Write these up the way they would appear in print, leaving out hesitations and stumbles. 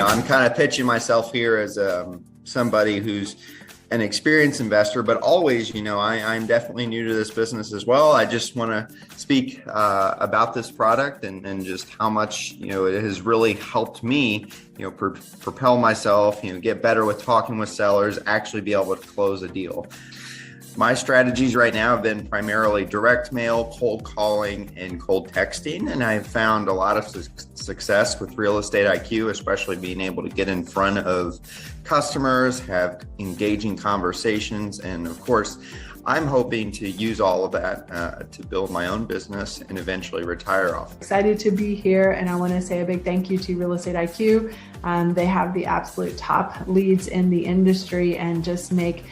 I'm kind of pitching myself here as somebody who's an experienced investor, but always, I'm definitely new to this business as well. I just want to speak about this product and just how much, it has really helped me, propel myself, get better with talking with sellers, actually be able to close a deal. My strategies right now have been primarily direct mail, cold calling, and cold texting. And I've found a lot of success with Real Estate IQ, especially being able to get in front of customers, have engaging conversations. And of course, I'm hoping to use all of that to build my own business and eventually retire off. Excited to be here, and I want to say a big thank you to Real Estate IQ. They have the absolute top leads in the industry and just make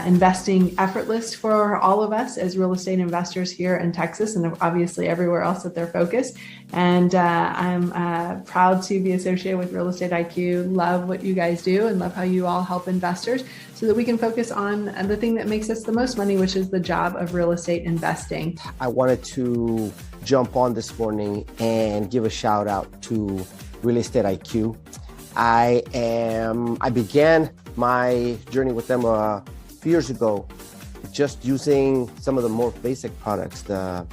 investing effortless for all of us as real estate investors here in Texas and obviously everywhere else that they're focused. And I'm proud to be associated with Real Estate IQ. Love what you guys do and love how you all help investors so that we can focus on the thing that makes us the most money, which is the job of real estate investing. I wanted to jump on this morning and give a shout out to Real Estate IQ. I began my journey with them a few years ago, just using some of the more basic products, the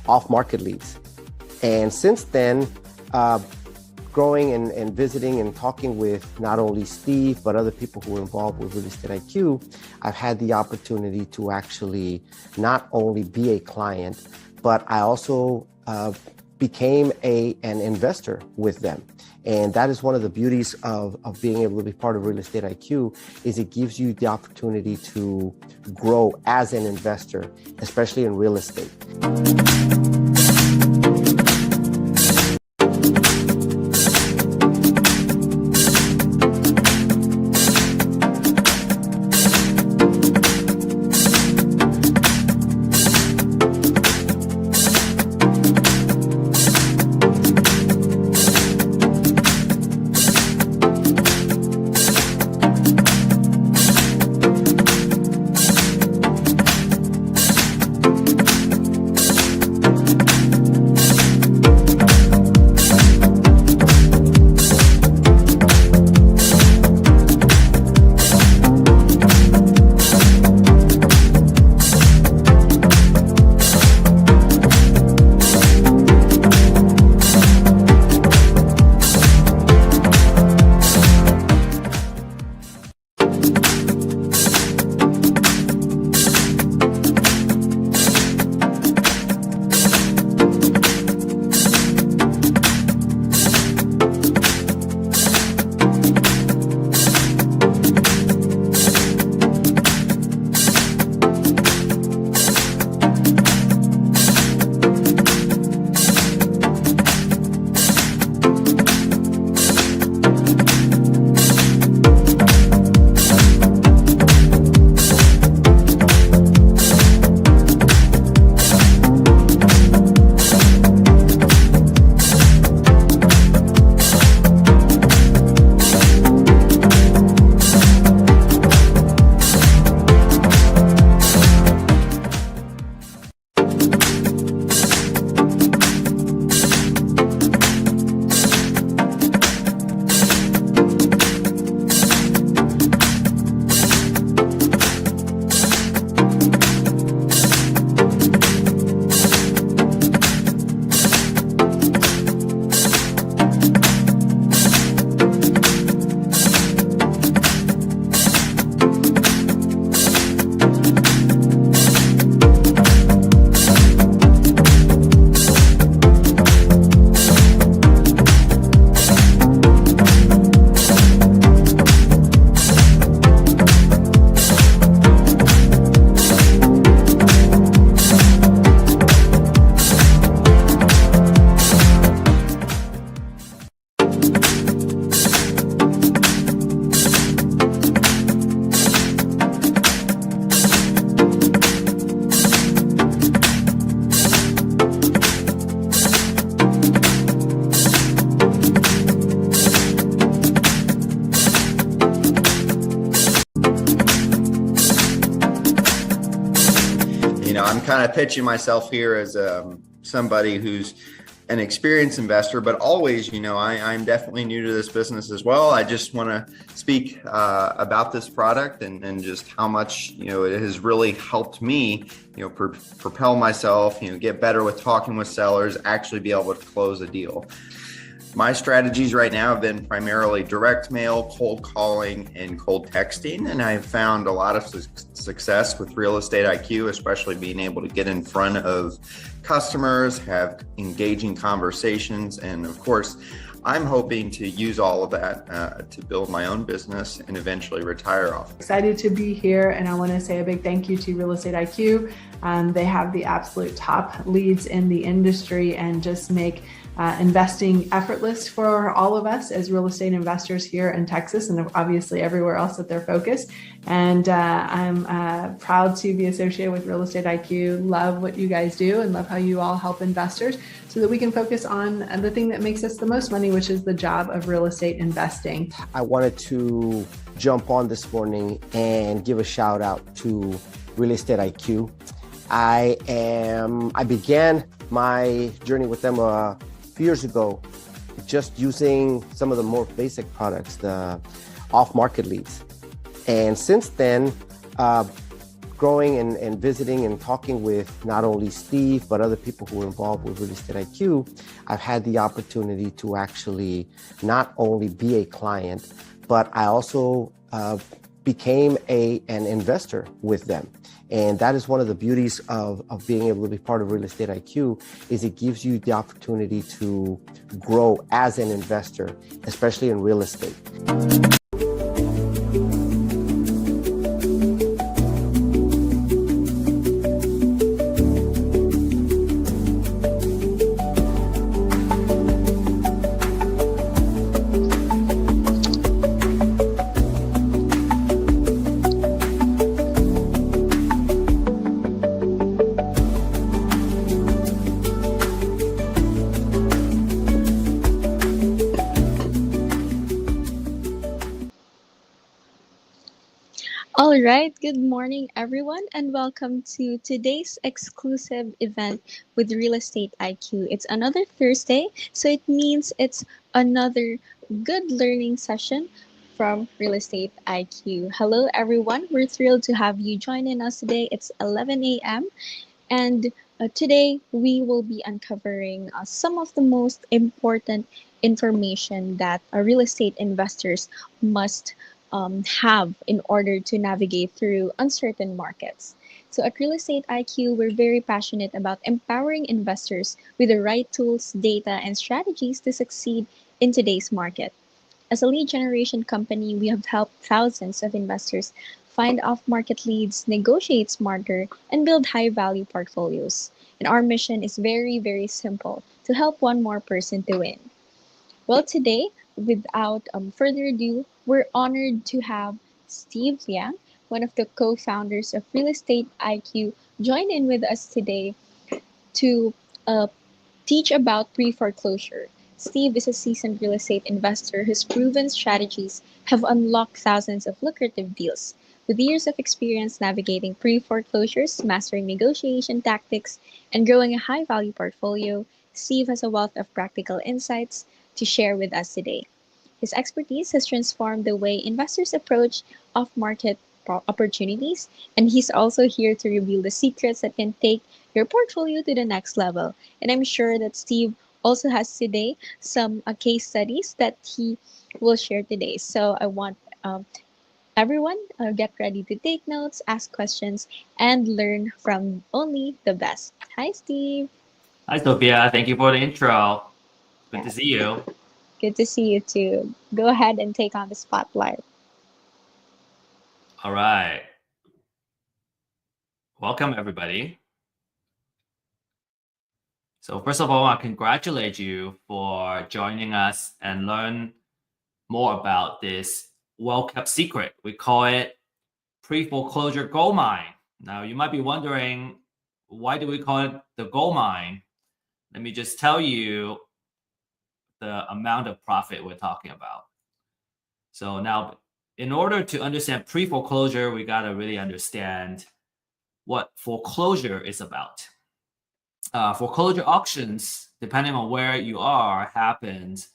off-market leads. And since then, growing and visiting and talking with not only Steve, but other people who are involved with Real Estate IQ, I've had the opportunity to actually not only be a client, but I also became an investor with them. And that is one of the beauties of being able to be part of Real Estate IQ, is it gives you the opportunity to grow as an investor, especially in real estate. I'm kind of pitching myself here as somebody who's an experienced investor, but always, I'm definitely new to this business as well. I just want to speak about this product and just how much, it has really helped me, propel myself, get better with talking with sellers, actually be able to close a deal. My strategies right now have been primarily direct mail, cold calling, and cold texting. And I've found a lot of success with Real Estate IQ, especially being able to get in front of customers, have engaging conversations. And of course, I'm hoping to use all of that to build my own business and eventually retire off. Excited to be here, and I want to say a big thank you to Real Estate IQ. They have the absolute top leads in the industry and just make investing effortless for all of us as real estate investors here in Texas and obviously everywhere else that they're focused. And I'm proud to be associated with Real Estate IQ. Love what you guys do and love how you all help investors so that we can focus on the thing that makes us the most money, which is the job of real estate investing. I wanted to jump on this morning and give a shout out to Real Estate IQ. I began my journey with them years ago, just using some of the more basic products, the off-market leads. And since then, growing and visiting and talking with not only Steve, but other people who are involved with Real Estate IQ, I've had the opportunity to actually not only be a client, but I also became an investor with them. And that is one of the beauties of being able to be part of Real Estate IQ, is it gives you the opportunity to grow as an investor, especially in real estate. All right, good morning, everyone, and welcome to today's exclusive event with Real Estate IQ. It's another Thursday, so it means it's another good learning session from Real Estate IQ. Hello, everyone. We're thrilled to have you joining us today. It's 11 a.m. And today we will be uncovering some of the most important information that real estate investors must have in order to navigate through uncertain markets. So at Real Estate IQ, we're very passionate about empowering investors with the right tools, data, and strategies to succeed in today's market. As a lead generation company, we have helped thousands of investors find off-market leads, negotiate smarter, and build high-value portfolios. And our mission is very, very simple: to help one more person to win. Well, today, without further ado, we're honored to have Steve Liang, one of the co-founders of Real Estate IQ, join in with us today to teach about pre-foreclosure. Steve is a seasoned real estate investor whose proven strategies have unlocked thousands of lucrative deals. With years of experience navigating pre-foreclosures, mastering negotiation tactics, and growing a high-value portfolio, Steve has a wealth of practical insights to share with us today. His expertise has transformed the way investors approach off-market opportunities, and he's also here to reveal the secrets that can take your portfolio to the next level. And I'm sure that Steve also has today some case studies that he will share today. So I want everyone get ready to take notes, ask questions, and learn from only the best. Hi, Steve. Hi, Sophia. Thank you for the intro. Good Yeah. to see you. Good to see you too. Go ahead and take on the spotlight. All right. Welcome, everybody. So first of all, I congratulate you for joining us and learn more about this well-kept secret. We call it Preforeclosure Goldmine. Now, you might be wondering, why do we call it the gold mine? Let me just tell you the amount of profit we're talking about. So now, in order to understand pre-foreclosure, we got to really understand what foreclosure is about. foreclosure auctions, depending on where you are, happens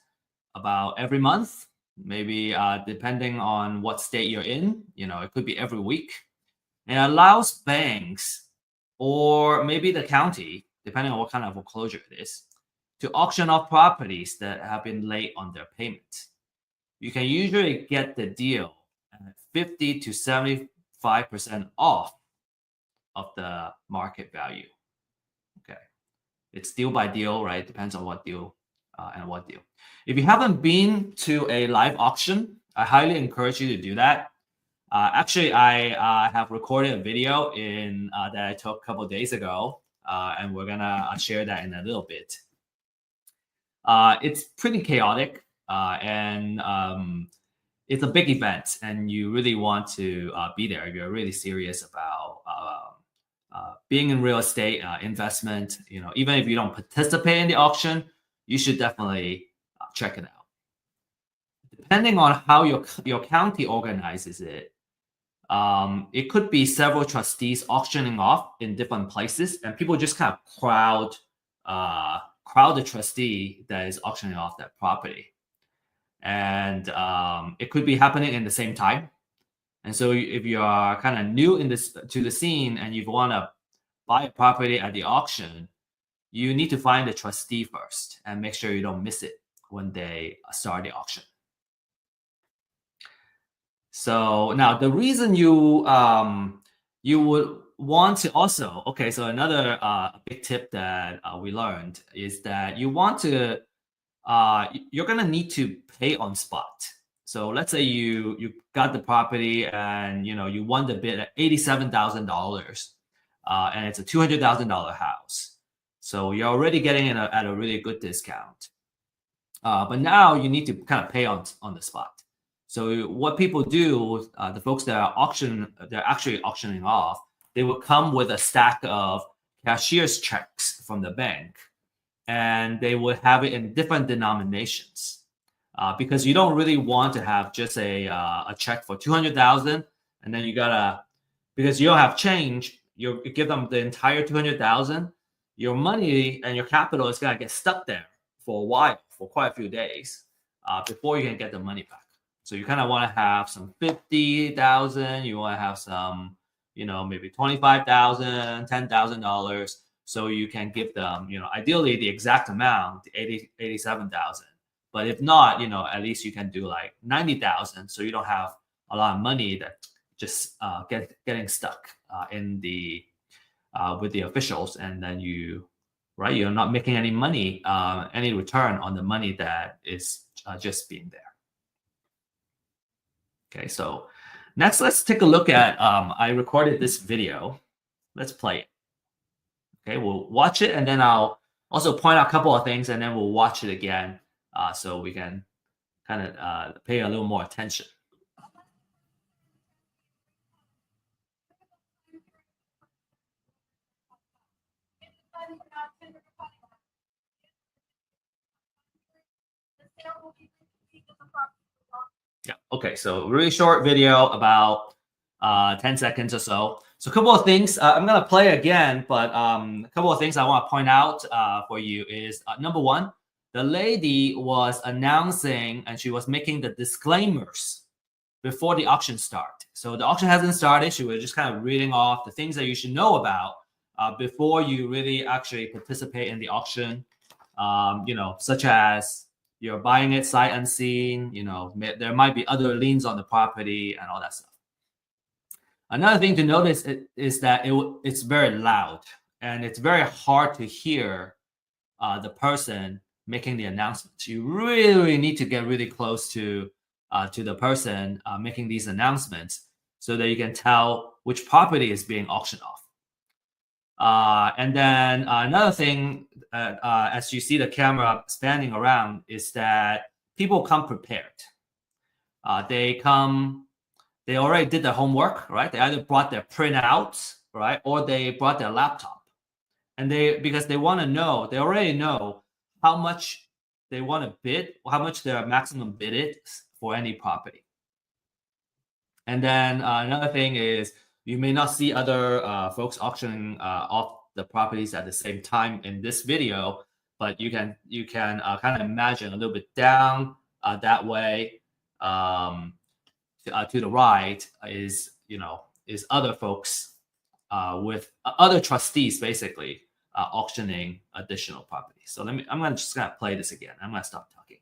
about every month, maybe depending on what state you're in. It could be every week. And it allows banks or maybe the county, depending on what kind of foreclosure it is, to auction off properties that have been late on their payment. You can usually get the deal at 50 to 75% off of the market value. Okay. It's deal by deal, right? Depends on what deal and what deal. If you haven't been to a live auction, I highly encourage you to do that. Actually, I have recorded a video that I took a couple of days ago, and we're gonna share that in a little bit. It's pretty chaotic, and it's a big event, and you really want to be there if you're really serious about being in real estate investment. Even if you don't participate in the auction, you should definitely check it out. Depending on how your county organizes it, it could be several trustees auctioning off in different places, and people just kind of crowd the trustee that is auctioning off that property. And it could be happening in the same time. And so if you are kind of new to the scene and you want to buy a property at the auction, you need to find the trustee first and make sure you don't miss it when they start the auction. So now the reason you would want to also, okay, so another big tip that we learned is that you want to, you're going to need to pay on spot. So let's say you got the property and you won the bid at $87,000, and it's a $200,000 house. So you're already getting it at a really good discount. But now you need to kind of pay on the spot. So what people do, the folks that are they're actually auctioning off, they will come with a stack of cashier's checks from the bank, and they would have it in different denominations, because you don't really want to have just a check for $200,000, and then because you don't have change, you give them the entire $200,000. Your money and your capital is gonna get stuck there for a while, for quite a few days, before you can get the money back. So you kind of want to have some 50,000. You want to have some, maybe 25,000, $10,000, so you can give them, ideally the exact amount, 87,000. But if not, at least you can do like 90,000, so you don't have a lot of money that just getting stuck in with the officials, and then you're not making any money, any return on the money that is just being there. Okay, so next, let's take a look at, I recorded this video. Let's play it. Okay, we'll watch it, and then I'll also point out a couple of things, and then we'll watch it again, so we can kind of pay a little more attention. Yeah, okay, so really short video, about 10 seconds or so. So a couple of things, I'm gonna play again, but a couple of things I wanna point out for you is, number one, the lady was announcing and she was making the disclaimers before the auction start. So the auction hasn't started, she was just kind of reading off the things that you should know about before you really actually participate in the auction, such as you're buying it sight unseen, there might be other liens on the property and all that stuff. Another thing to notice is that it's very loud, and it's very hard to hear the person making the announcements. You really need to get really close to the person making these announcements so that you can tell which property is being auctioned off. And then another thing, as you see the camera spanning around, is that people come prepared. They already did their homework, right? They either brought their printouts, right, or they brought their laptop, and because they want to know, they already know how much they want to bid, how much their maximum bid is for any property. And then another thing is, you may not see other folks auctioning off the properties at the same time in this video, but you can kind of imagine a little bit down that way to the right is other folks with other trustees basically auctioning additional properties. So I'm just gonna play this again. I'm gonna stop talking.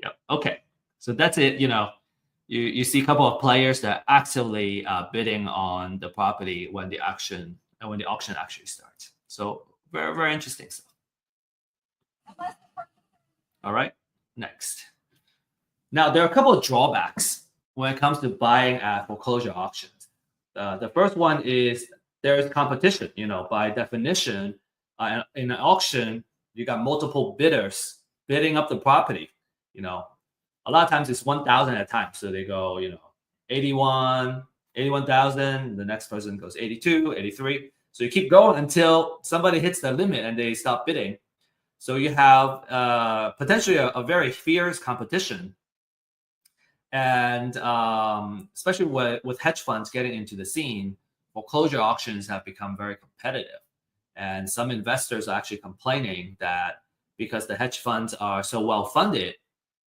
Yep. Okay. So that's it. You see a couple of players that are actively bidding on the property when the auction actually starts. So very, very interesting stuff. All right. Next. Now there are a couple of drawbacks when it comes to buying at foreclosure auctions. The first one is there is competition. By definition, in an auction, you got multiple bidders bidding up the property. A lot of times it's 1,000 at a time. So they go, 81,000. The next person goes 82, 83. So you keep going until somebody hits the limit and they stop bidding. So you have potentially a very fierce competition. And especially with hedge funds getting into the scene, foreclosure auctions have become very competitive. And some investors are actually complaining that because the hedge funds are so well funded,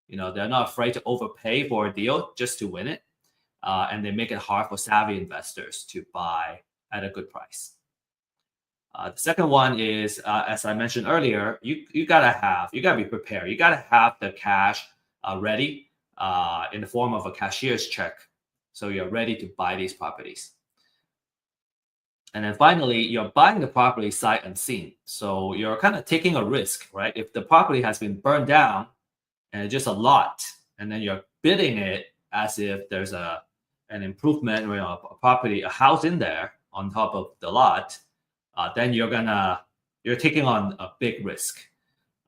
they're not afraid to overpay for a deal just to win it. And they make it hard for savvy investors to buy at a good price. The second one is, as I mentioned earlier, you gotta be prepared. You gotta have the cash ready in the form of a cashier's check, so you're ready to buy these properties. And then finally, you're buying the property sight unseen, so you're kind of taking a risk, right? If the property has been burned down and it's just a lot, and then you're bidding it as if there's an improvement, a house in there on top of the lot, then you're taking on a big risk.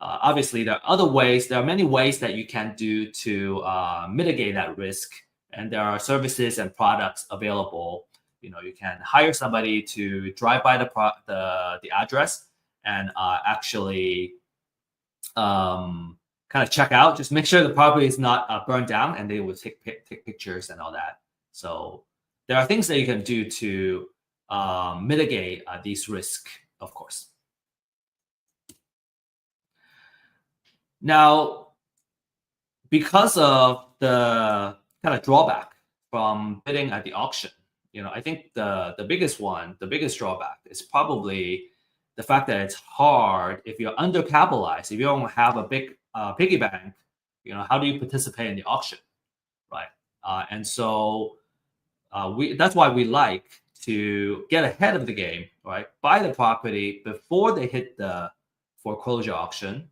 Obviously, there are many ways that you can do to mitigate that risk, and there are services and products available. You can hire somebody to drive by the address and actually kind of check out, just make sure the property is not burned down, and they will take pictures and all that. So there are things that you can do to mitigate these risks, of course. Now, because of the kind of drawback from bidding at the auction, I think the biggest drawback is probably the fact that it's hard if you're undercapitalized, if you don't have a big piggy bank, how do you participate in the auction, right? And so that's why we like to get ahead of the game, right? Buy the property before they hit the foreclosure auction,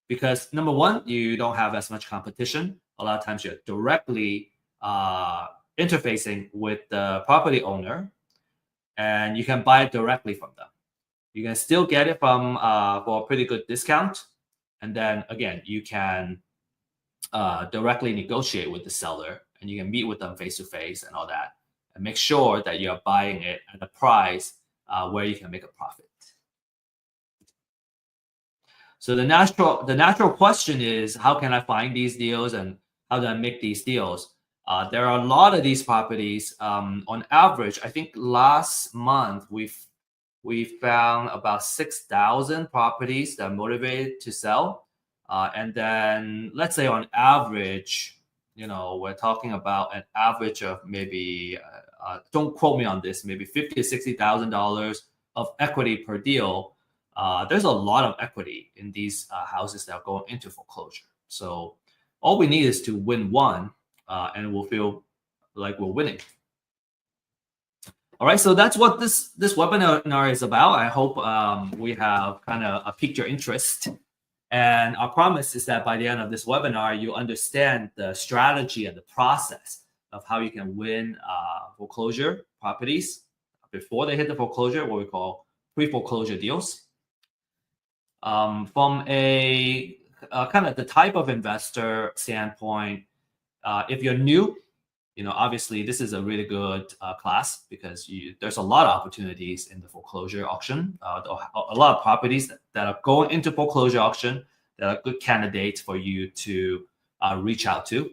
because number one, you don't have as much competition. A lot of times you're directly interfacing with the property owner, and you can buy it directly from them. You can still get it from for a pretty good discount, and then again, you can directly negotiate with the seller, and you can meet with them face to face and all that, and make sure that you're buying it at a price where you can make a profit. So the natural question is, how can I find these deals and how do I make these deals? There are a lot of these properties. On average, I think last month we found about 6,000 properties that are motivated to sell. And then let's say on average, we're talking about an average of maybe, don't quote me on this, maybe $50,000 to $60,000 of equity per deal. There's a lot of equity in these houses that are going into foreclosure. So all we need is to win one, and we'll feel like we're winning. All right, so that's what this webinar is about. I hope we have kind of piqued your interest. And our promise is that by the end of this webinar, you understand the strategy and the process of how you can win foreclosure properties before they hit the foreclosure, what we call pre-foreclosure deals. From a kind of the type of investor standpoint, if you're new obviously this is a really good class because there's a lot of opportunities in the foreclosure auction. A lot of properties that are going into foreclosure auction that are good candidates for you to reach out to.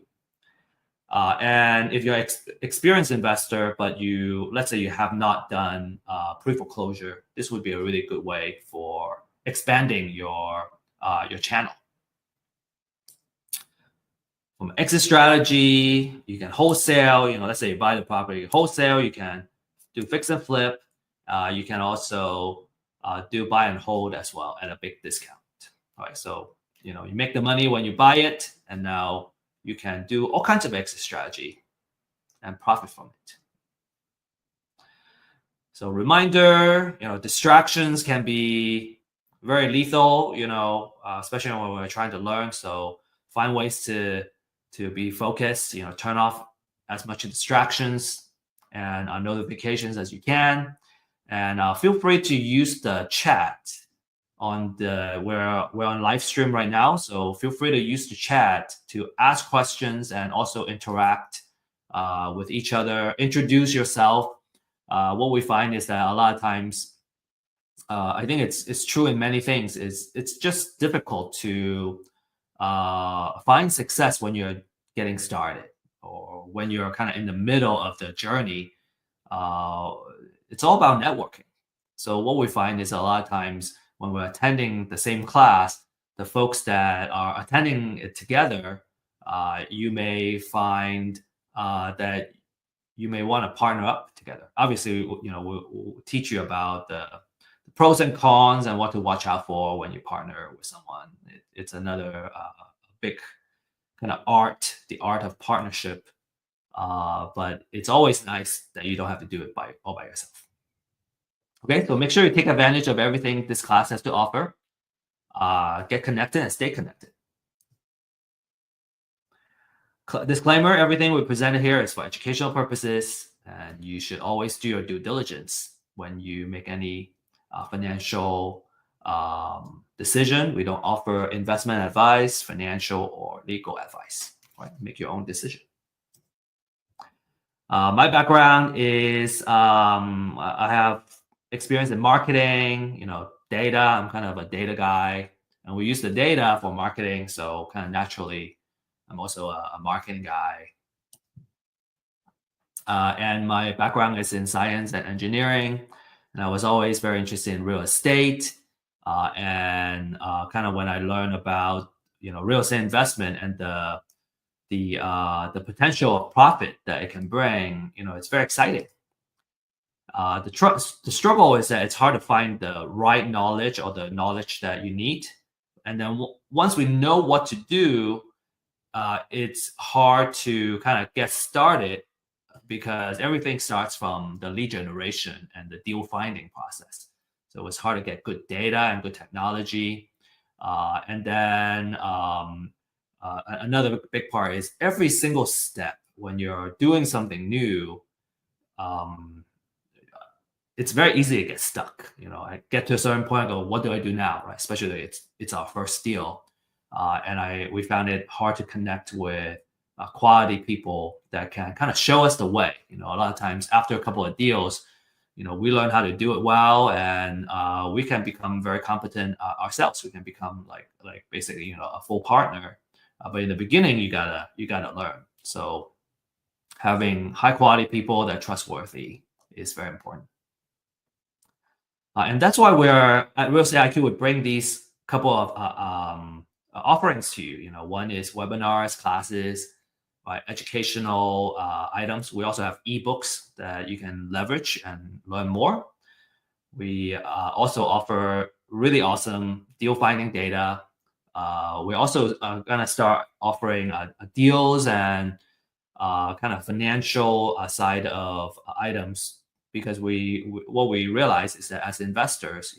And if you're an experienced investor, but let's say you have not done pre-foreclosure, this would be a really good way for expanding your channel. From exit strategy, you can wholesale. Let's say you buy the property wholesale. You can do fix and flip. You can also do buy and hold as well at a big discount. All right, so you make the money when you buy it, and now you can do all kinds of exit strategy and profit from it. So reminder, distractions can be very lethal, especially when we're trying to learn. So find ways to be focused, turn off as much distractions and notifications as you can. And feel free to use the chat we're on live stream right now. So feel free to use the chat to ask questions and also interact with each other, introduce yourself. What we find is that a lot of times, I think it's true in many things, it's just difficult to find success when you're getting started or when you're kind of in the middle of the journey. It's all about networking. So what we find is a lot of times when we're attending the same class, the folks that are attending it together, you may find that you may want to partner up together. Obviously, we'll teach you about the pros and cons and what to watch out for when you partner with someone. It's another big kind of art, the art of partnership. But it's always nice that you don't have to do it all by yourself. Okay, so make sure you take advantage of everything this class has to offer. Get connected and stay connected. Disclaimer, everything we presented here is for educational purposes, and you should always do your due diligence when you make any financial decision. We don't offer investment advice, financial or legal advice. Right? Make your own decision. My background is I have experience in marketing, data. I'm kind of a data guy, and we use the data for marketing. So kind of naturally, I'm also a marketing guy. And my background is in science and engineering, and I was always very interested in real estate. And kind of when I learned about real estate investment and the potential of profit that it can bring, it's very exciting. The struggle is that it's hard to find the right knowledge or the knowledge that you need. And then once we know what to do, it's hard to kind of get started because everything starts from the lead generation and the deal finding process. So it's hard to get good data and good technology. And then another big part is every single step when you're doing something new, it's very easy to get stuck. I get to a certain point and go, what do I do now? Right? Especially it's our first deal. And we found it hard to connect with quality people that can kind of show us the way. A lot of times after a couple of deals, we learn how to do it well, and we can become very competent ourselves. We can become like basically a full partner. But in the beginning, you gotta learn. So having high quality people that are trustworthy is very important. And that's why we're at Real Estate IQ would bring these couple of offerings to you. One is webinars, classes, educational items. We also have ebooks that you can leverage and learn more. We also offer really awesome deal finding data. We're also going to start offering deals and kind of financial side of items, because what we realize is that as investors,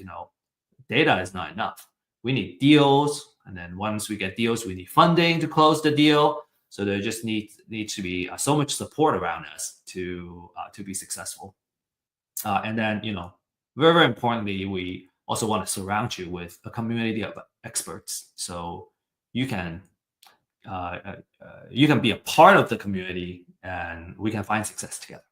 data is not enough. We need deals, and then once we get deals, we need funding to close the deal. So there just needs to be so much support around us to be successful. And then very, very importantly, we also want to surround you with a community of experts, so you can you can be a part of the community, and we can find success together.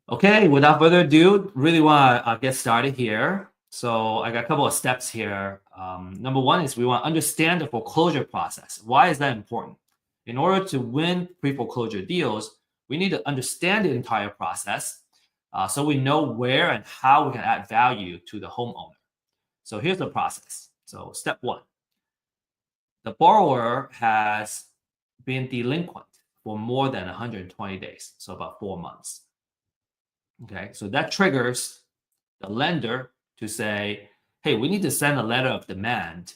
Okay, without further ado, really want to get started here. So I got a couple of steps here. Number one is we want to understand the foreclosure process. Why is that important? In order to win pre-foreclosure deals, we need to understand the entire process so we know where and how we can add value to the homeowner. So here's the process. So step one, the borrower has been delinquent for more than 120 days, so about 4 months. Okay, so that triggers the lender to say, hey, we need to send a letter of demand,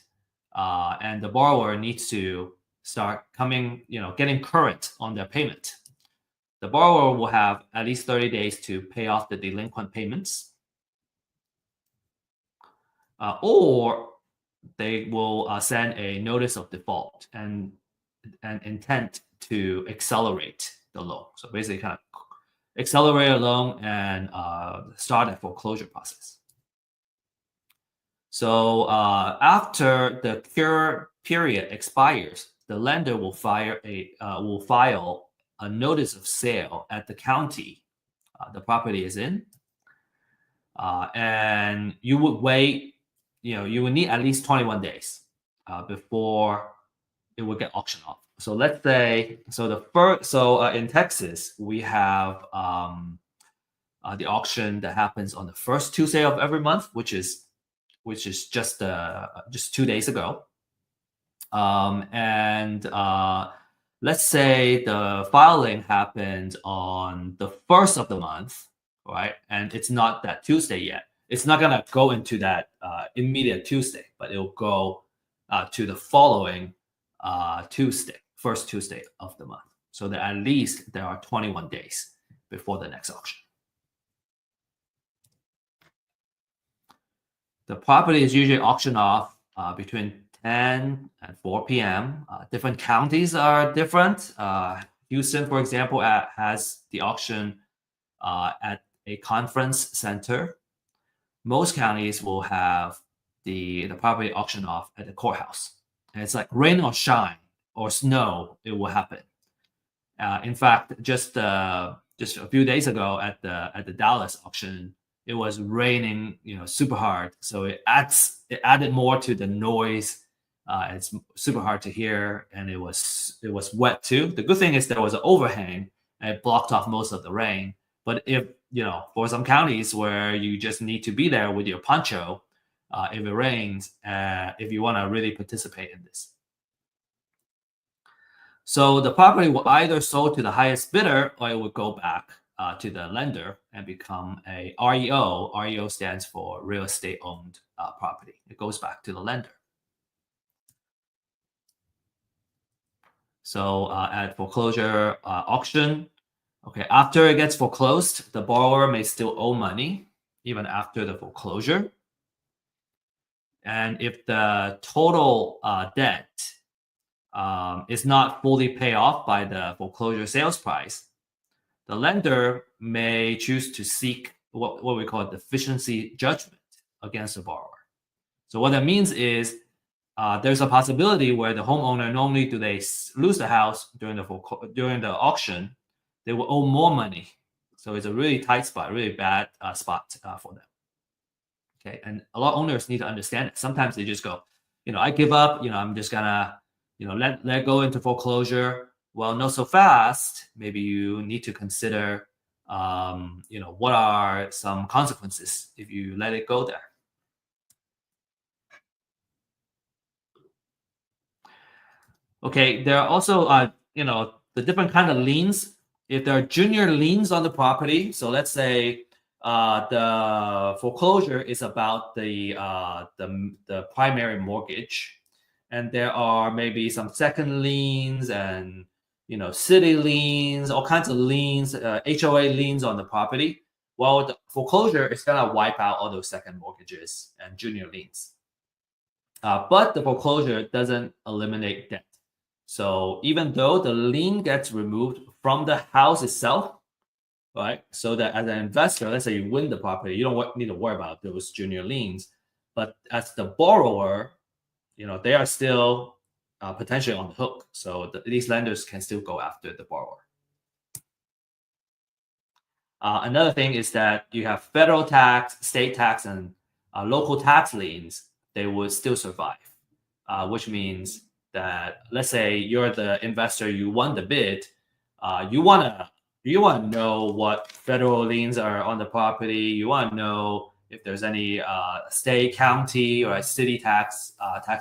and the borrower needs to start getting current on their payment. The borrower will have at least 30 days to pay off the delinquent payments, or they will send a notice of default and an intent to accelerate the loan. So basically kind of accelerate a loan and start a foreclosure process. So after the cure period expires, the lender will file a notice of sale at the county the property is in, and you would wait. You would need at least 21 days before it would get auctioned off. So let's say, in Texas, we have the auction that happens on the first Tuesday of every month, which is just 2 days ago. And let's say the filing happened on the first of the month, right? And it's not that Tuesday yet. It's not gonna go into that immediate Tuesday, but it'll go to the following Tuesday, first Tuesday of the month. So that at least there are 21 days before the next auction. The property is usually auctioned off between 10 and 4 p.m. Different counties are different. Houston, for example, has the auction at a conference center. Most counties will have the property auctioned off at the courthouse. And it's like rain or shine or snow, it will happen. In fact, just a few days ago at the Dallas auction, it was raining, super hard. So it added more to the noise. It's super hard to hear, and it was wet too. The good thing is there was an overhang and it blocked off most of the rain. But if for some counties where you just need to be there with your poncho, if it rains, if you want to really participate in this. So the property will either sold to the highest bidder, or it will go back to the lender and become a REO. REO stands for real estate owned property. It goes back to the lender. So at foreclosure auction, okay, after it gets foreclosed, the borrower may still owe money even after the foreclosure. And if the total debt is not fully paid off by the foreclosure sales price, the lender may choose to seek what we call a deficiency judgment against the borrower. So what that means is there's a possibility where the homeowner, normally do they lose the house during the auction, they will owe more money. So it's a really tight spot, really bad spot for them. Okay, and a lot of owners need to understand it. Sometimes they just go, I give up. I'm just gonna, let go into foreclosure. Well, not so fast. Maybe you need to consider, what are some consequences if you let it go there. Okay, there are also, the different kind of liens. If there are junior liens on the property, so let's say the foreclosure is about the primary mortgage, and there are maybe some second liens and city liens, all kinds of liens, HOA liens on the property. Well, the foreclosure is gonna wipe out all those second mortgages and junior liens, but the foreclosure doesn't eliminate debt. So even though the lien gets removed from the house itself, right? So that as an investor, let's say you win the property, you don't need to worry about those junior liens. But as the borrower, they are still potentially on the hook. So these lenders can still go after the borrower. Another thing is that you have federal tax, state tax, and local tax liens. They would still survive, which means that, let's say you're the investor, you won the bid, you wanna know what federal liens are on the property. You want to know if there's any state, county, or city tax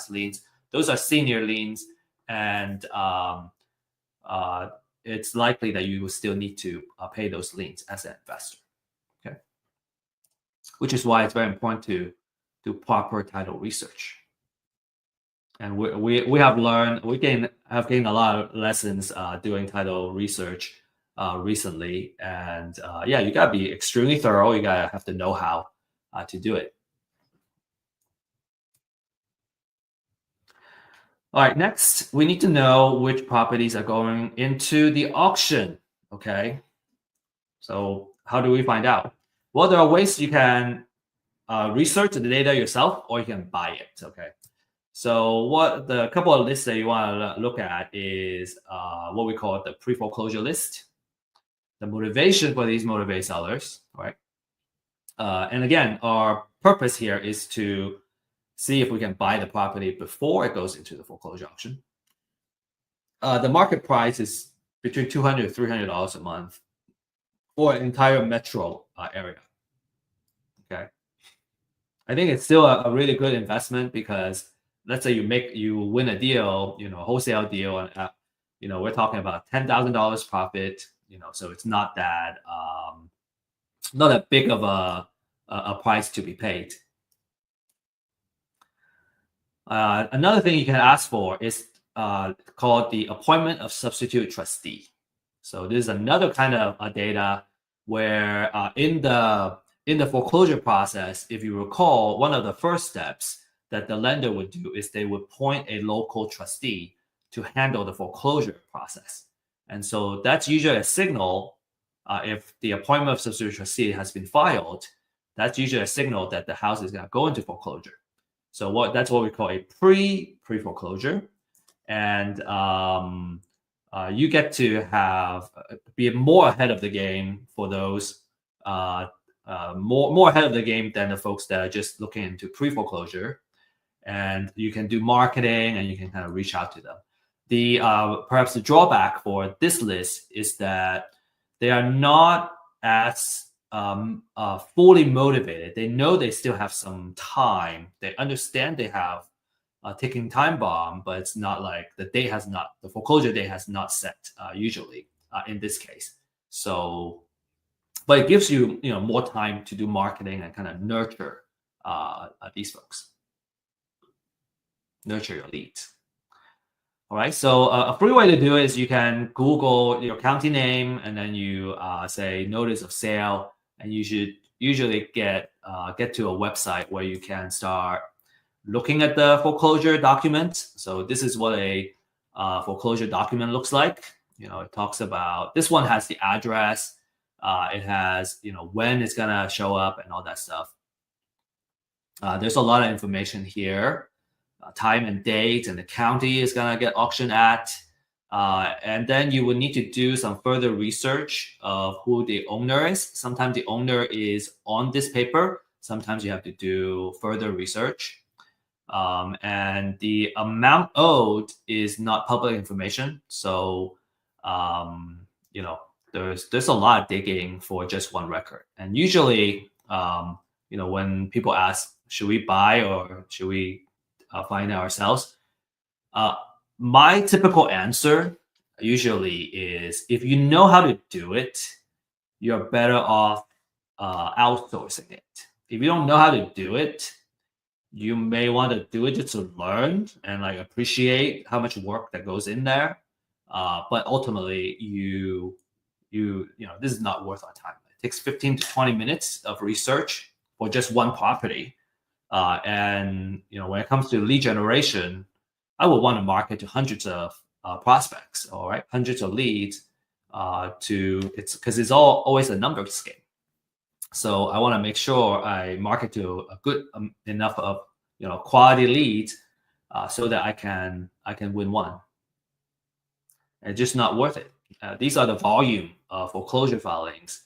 liens. Those are senior liens, and it's likely that you will still need to pay those liens as an investor. Okay, which is why it's very important to do proper title research. And we have learned, have gained a lot of lessons doing title research recently. And yeah, you gotta be extremely thorough. You gotta have the know-how to do it. All right, next, we need to know which properties are going into the auction, okay? So how do we find out? Well, there are ways you can research the data yourself, or you can buy it, okay? So what the couple of lists that you want to look at is what we call the pre-foreclosure list, the motivation for these motivated sellers, right? And again, our purpose here is to see if we can buy the property before it goes into the foreclosure auction. The market price is between $200 to $300 a month for an entire metro area. Okay, I think it's still a really good investment, because let's say you win a deal, a wholesale deal, and we're talking about $10,000 profit. So it's not that big of a price to be paid. Another thing you can ask for is called the appointment of substitute trustee. So this is another kind of data where in the foreclosure process, if you recall, one of the first steps that the lender would do is they would appoint a local trustee to handle the foreclosure process. And so that's usually a signal, if the appointment of substitute trustee has been filed, that's usually a signal that the house is going to go into foreclosure. So that's what we call a pre-foreclosure. And you get to be more ahead of the game for those, more ahead of the game than the folks that are just looking into pre-foreclosure. And you can do marketing, and you can kind of reach out to them. Perhaps the drawback for this list is that they are not as fully motivated. They know they still have some time. They understand they have a ticking time bomb, but it's not like the foreclosure date has not set usually in this case. So, but it gives you more time to do marketing and kind of nurture these folks. Nurture your leads. All right, so a free way to do it is you can Google your county name, and then you say notice of sale, and you should usually get to a website where you can start looking at the foreclosure document. So this is what a foreclosure document looks like. It talks about, this one has the address, it has when it's gonna show up and all that stuff. There's a lot of information here. Time and date, and the county is going to get auctioned at. And then you will need to do some further research of who the owner is. Sometimes the owner is on this paper. Sometimes you have to do further research. And the amount owed is not public information. So, there's a lot of digging for just one record. And usually, when people ask, should we buy or should we find it ourselves? My typical answer usually is, if you know how to do it, you're better off outsourcing it. If you don't know how to do it, you may want to do it just to learn and appreciate how much work that goes in there. But ultimately, this is not worth our time. It takes 15 to 20 minutes of research for just one property. And when it comes to lead generation, I would want to market to hundreds of prospects, all right, hundreds of leads, because it's always a numbers game. So I want to make sure I market to a good enough of quality leads so that I can win one. It's just not worth it. These are the volume of foreclosure filings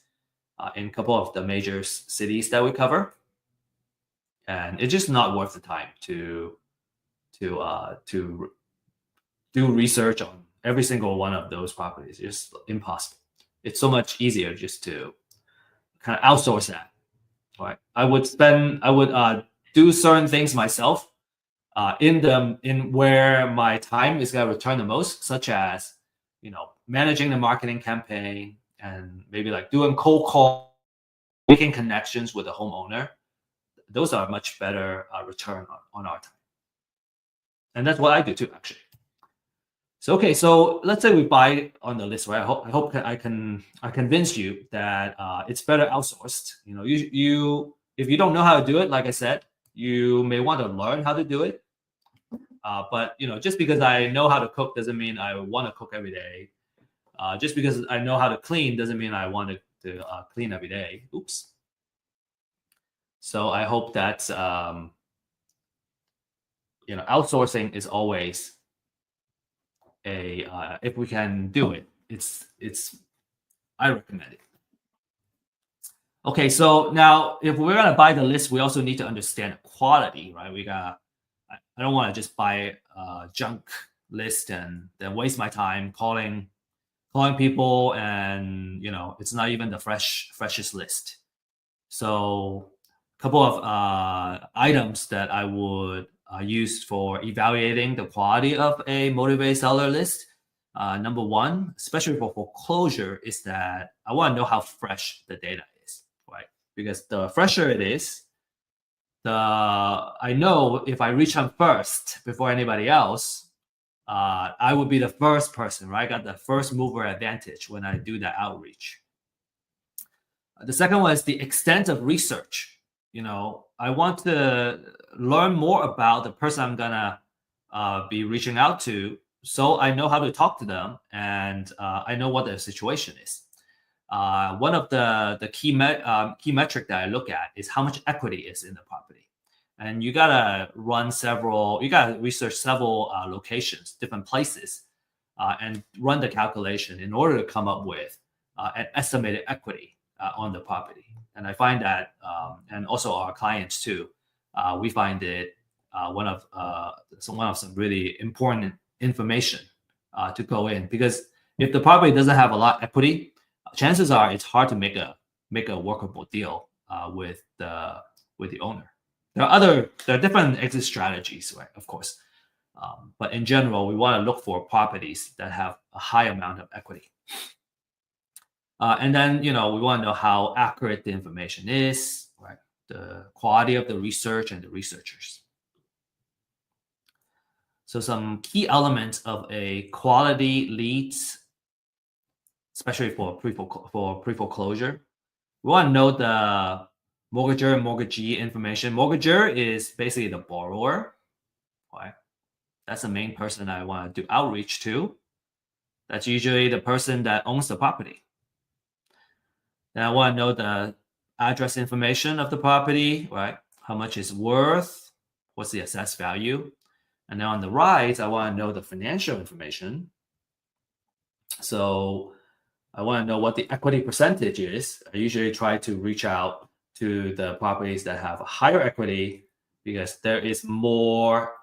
in a couple of the major cities that we cover, and it's just not worth the time to do research on every single one of those properties. It's just impossible. It's so much easier just to kind of outsource that. Right? I would do certain things myself in where my time is going to return the most, such as managing the marketing campaign and maybe like doing cold call, making connections with the homeowner. Those are much better return on our time, and that's what I do too, actually. So okay, so let's say we buy on the list, right? I hope I can convince you that it's better outsourced. You if you don't know how to do it, like I said, you may want to learn how to do it. But just because I know how to cook doesn't mean I want to cook every day. Just because I know how to clean doesn't mean I want to clean every day. Oops. So I hope that outsourcing is always if we can do it, I recommend it. Okay, so now if we're gonna buy the list, we also need to understand the quality, right? I don't want to just buy a junk list and then waste my time calling people, and it's not even the freshest list. So a couple of items that I would use for evaluating the quality of a motivated seller list. Number one, especially for foreclosure, is that I want to know how fresh the data is, right? Because the fresher it is, I know if I reach them first before anybody else, I would be the first person, right? I got the first mover advantage when I do that outreach. The second one is the extent of research. I want to learn more about the person I'm gonna be reaching out to, so I know how to talk to them, and I know what their situation is. One of the key metric that I look at is how much equity is in the property, and you gotta research several locations, different places, and run the calculation in order to come up with an estimated equity on the property. And I find that, and also our clients too, we find it one of some really important information to go in, because if the property doesn't have a lot of equity, chances are it's hard to make a workable deal with the owner. There are different exit strategies, right? Of course, but in general, we want to look for properties that have a high amount of equity. And then, we want to know how accurate the information is, right? The quality of the research and the researchers. So some key elements of a quality leads, especially for pre-foreclosure. We want to know the mortgager and mortgagee information. Mortgager is basically the borrower, right? That's the main person I want to do outreach to. That's usually the person that owns the property. Then I want to know the address information of the property, right? How much it's worth, what's the assessed value. And then on the right, I want to know the financial information. So I want to know what the equity percentage is. I usually try to reach out to the properties that have a higher equity, because there is more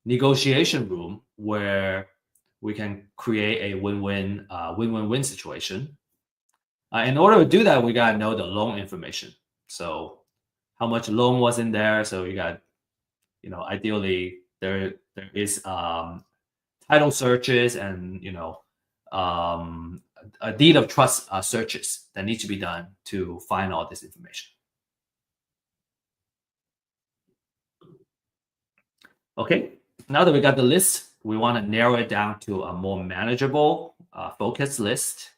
negotiation room where we can create a win-win situation. In order to do that, we got to know the loan information. So how much loan was in there. So you got, ideally there is title searches and, a deed of trust searches that need to be done to find all this information. Okay, now that we got the list, we want to narrow it down to a more manageable, focused list.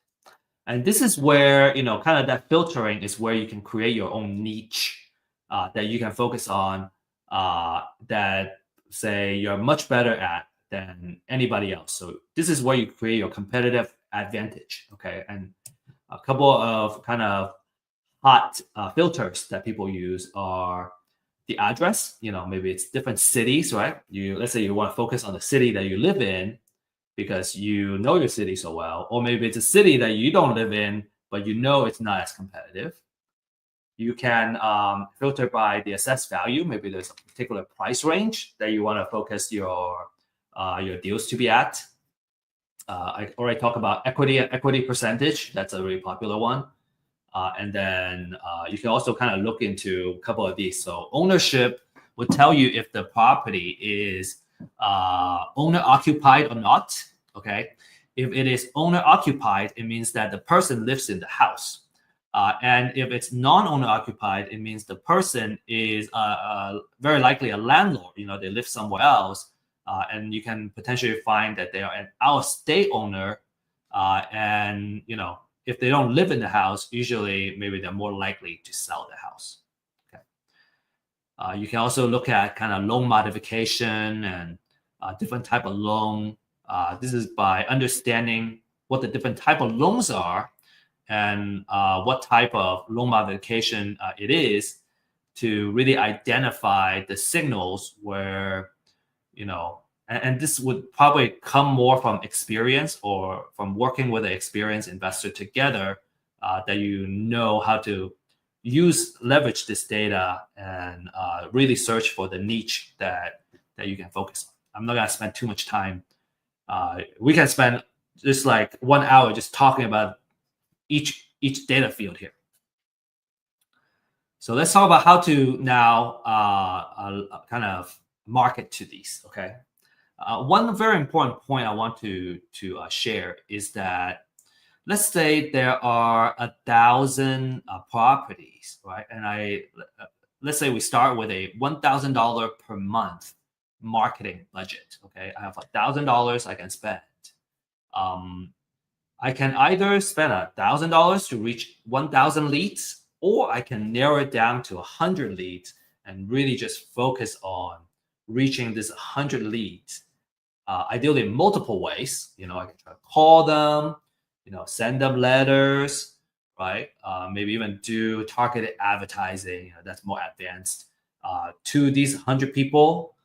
And this is where, kind of that filtering is where you can create your own niche that you can focus on, that, say, you're much better at than anybody else. So this is where you create your competitive advantage, okay? And a couple of kind of hot filters that people use are the address. Maybe it's different cities, right? Let's say you want to focus on the city that you live in because you know your city so well, or maybe it's a city that you don't live in, but it's not as competitive. You can filter by the assessed value. Maybe there's a particular price range that you want to focus your deals to be at. I already talked about equity percentage. That's a really popular one. And then you can also kind of look into a couple of these. So ownership would tell you if the property is owner occupied or not. Okay. If it is owner occupied, it means that the person lives in the house. And if it's non-owner occupied, it means the person is very likely a landlord. They live somewhere else. And you can potentially find that they are an out-of-state owner. And, if they don't live in the house, usually maybe they're more likely to sell the house. Okay. You can also look at kind of loan modification and different type of loan. This is by understanding what the different type of loans are and what type of loan modification it is to really identify the signals where, and this would probably come more from experience or from working with an experienced investor together, that how to leverage this data and really search for the niche that you can focus on. I'm not going to spend too much time. We can spend just like 1 hour just talking about each data field here. So let's talk about how to now kind of market to these. Okay. One very important point I want to share is that let's say there are 1,000 properties, right? And let's say we start with a $1,000 per month marketing budget. Okay, I have $1,000 I can spend. I can either spend $1,000 to reach 1,000 leads, or I can narrow it down to 100 leads and really just focus on reaching this 100 leads. Ideally in multiple ways. I can try to call them, send them letters, right? Maybe even do targeted advertising. That's more advanced to these 100 people.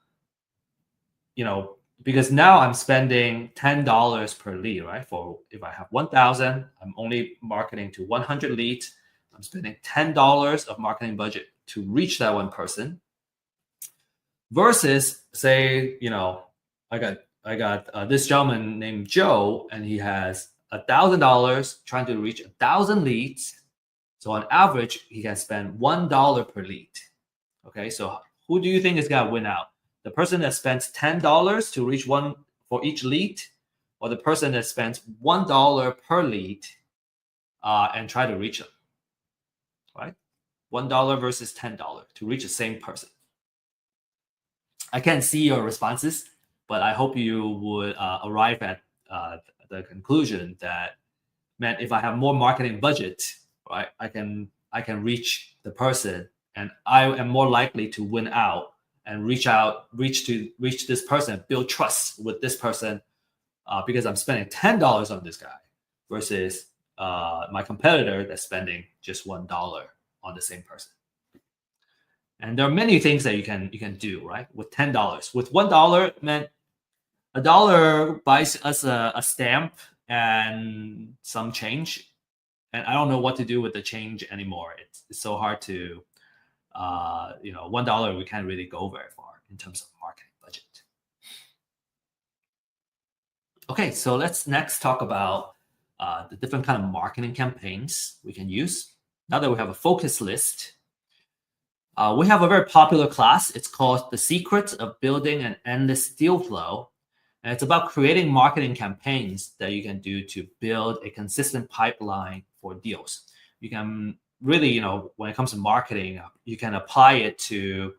Because now I'm spending $10 per lead, right? If I have 1,000, I'm only marketing to 100 leads. I'm spending $10 of marketing budget to reach that one person. Versus, say, I got this gentleman named Joe, and he has $1,000 trying to reach 1,000 leads. So on average, he can spend $1 per lead. Okay, so who do you think is gonna win out? The person that spends $10 to reach one for each lead, or the person that spends $1 per lead and try to reach them, right? $1 versus $10 to reach the same person. I can't see your responses, but I hope you would arrive at the conclusion that, man, if I have more marketing budget, right, I can reach the person, and I am more likely to win out and reach this person, build trust with this person, because I'm spending $10 on this guy versus my competitor that's spending just $1 on the same person. And there are many things that you can do, right? With $10, with $1, man, $1 buys us a stamp and some change, and I don't know what to do with the change anymore. It's so hard to, $1 we can't really go very far in terms of marketing budget. Okay, so let's next talk about the different kind of marketing campaigns we can use. Now that we have a focus list, we have a very popular class. It's called The Secret of Building an Endless Deal Flow. And it's about creating marketing campaigns that you can do to build a consistent pipeline for deals. You can really, when it comes to marketing, you can apply it to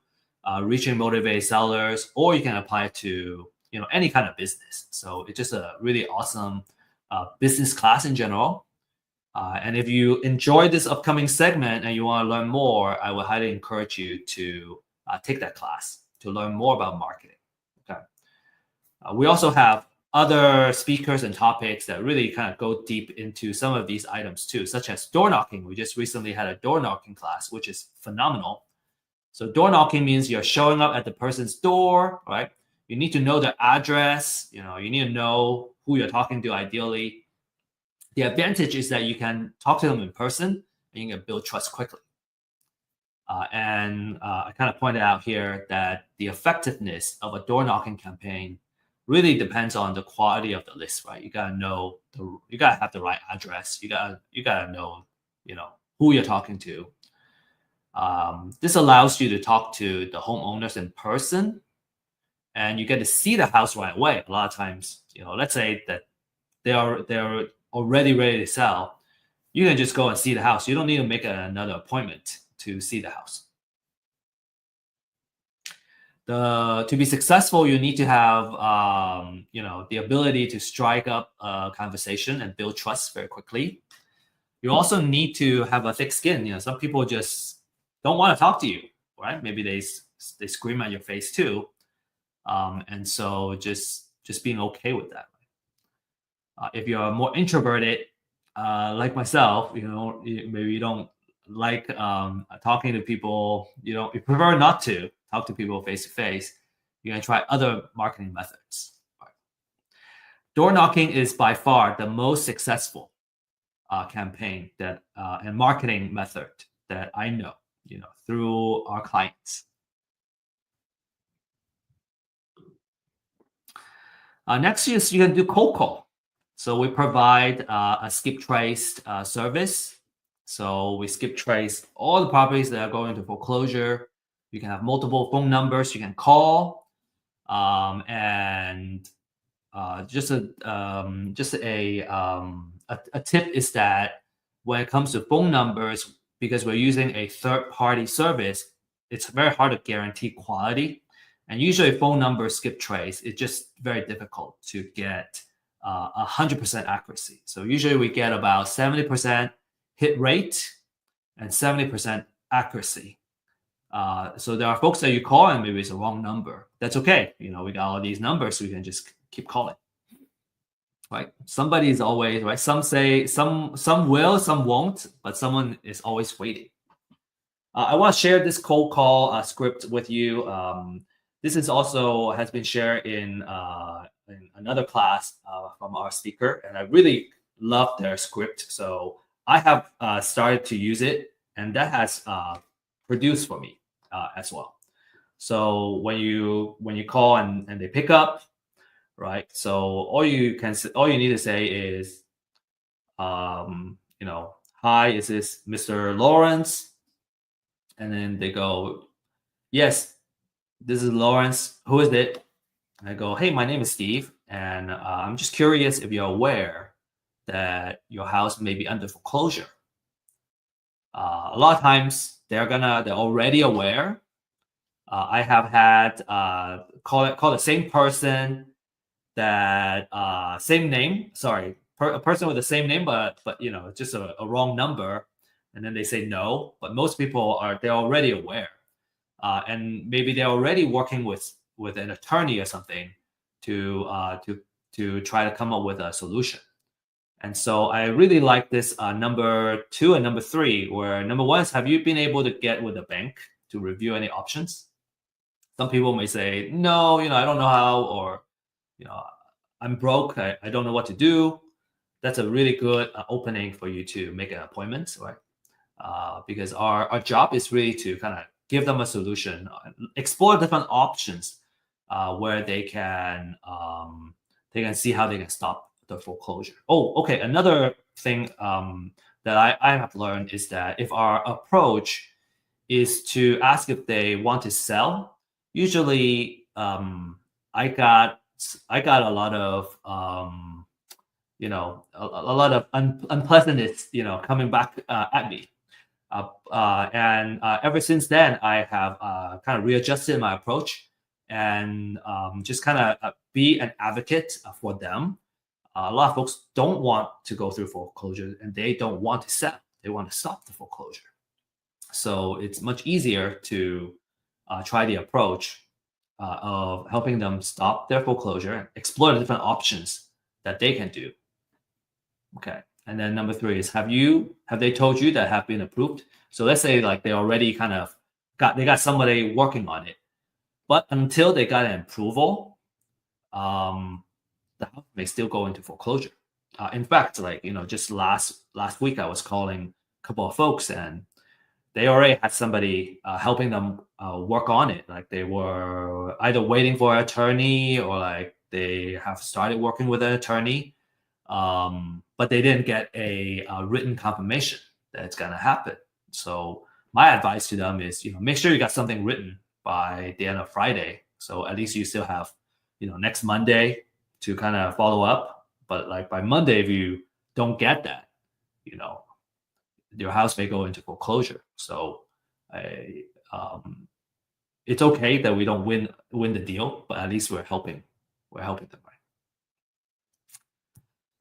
reaching motivated sellers, or you can apply it to, any kind of business. So it's just a really awesome business class in general. And if you enjoy this upcoming segment and you want to learn more, I would highly encourage you to take that class to learn more about marketing. Okay. We also have other speakers and topics that really kind of go deep into some of these items too, such as door knocking. We just recently had a door knocking class, which is phenomenal. So door knocking means you're showing up at the person's door, right? You need to know their address. You need to know who you're talking to ideally. The advantage is that you can talk to them in person and you can build trust quickly. I kind of pointed out here that the effectiveness of a door knocking campaign really depends on the quality of the list, right? You gotta know you gotta have the right address. You gotta know, who you're talking to. This allows you to talk to the homeowners in person, and you get to see the house right away. A lot of times, let's say that they're already ready to sell. You can just go and see the house. You don't need to make another appointment to see the house. To be successful, you need to have the ability to strike up a conversation and build trust very quickly. You also need to have a thick skin. Some people just don't want to talk to you, right? Maybe they scream at your face too, and so just being okay with that. If you're more introverted, like myself, maybe you don't like talking to people. You prefer not to talk to people face to face. You're gonna try other marketing methods. Door knocking is by far the most successful campaign and marketing method that I know. Through our clients. Next is you can do cold call. So we provide a skip trace service. So we skip trace all the properties that are going to foreclosure. You can have multiple phone numbers you can call, and just a tip is that when it comes to phone numbers, because we're using a third-party service, it's very hard to guarantee quality. And usually phone number skip trace, it's just very difficult to get 100% accuracy. So usually we get about 70% hit rate and 70% accuracy. So there are folks that you call and maybe it's a wrong number. That's okay. We got all these numbers, so we can just keep calling. Right? Somebody is always right. Some say some will, some won't, but someone is always waiting. I want to share this cold call script with you. This is also has been shared in another class from our speaker, and I really love their script. So I have started to use it, and that has produced for me as well. So when you call and they pick up. Right. So all you need to say is, hi, is this Mr. Lawrence? And then they go, yes, this is Lawrence. Who is it? And I go, hey, my name is Steve, and I'm just curious if you're aware that your house may be under foreclosure. A lot of times they're already aware. I have had call the same person. That same name, a person with the same name, but just a wrong number, and then they say no. But most people they're already aware, and maybe they're already working with an attorney or something to try to come up with a solution. And so I really like this number 2 and number 3, where number 1 is, have you been able to get with a bank to review any options? Some people may say no, I don't know how, or I'm broke. I don't know what to do. That's a really good opening for you to make an appointment, right? Because our job is really to kind of give them a solution, explore different options where they can see how they can stop the foreclosure. Oh, okay. Another thing that I have learned is that if our approach is to ask if they want to sell, usually I got a lot of a lot of unpleasantness coming back at me, and ever since then I have kind of readjusted my approach and just kind of be an advocate for them. A lot of folks don't want to go through foreclosure, and they don't want to sell. They want to stop the foreclosure. So it's much easier to try the approach of helping them stop their foreclosure and explore the different options that they can do. Okay. And then number 3 is, have they told you that have been approved? So let's say like they already kind of got somebody working on it. But until they got an approval, the house may still go into foreclosure. In fact, like, just last week, I was calling a couple of folks, and they already had somebody helping them work on it. Like, they were either waiting for an attorney, or like they have started working with an attorney, but they didn't get a written confirmation that it's gonna happen. So my advice to them is, make sure you got something written by the end of Friday. So at least you still have, next Monday to kind of follow up. But like by Monday, if you don't get that, your house may go into foreclosure. So it's okay that we don't win the deal, but at least we're helping them,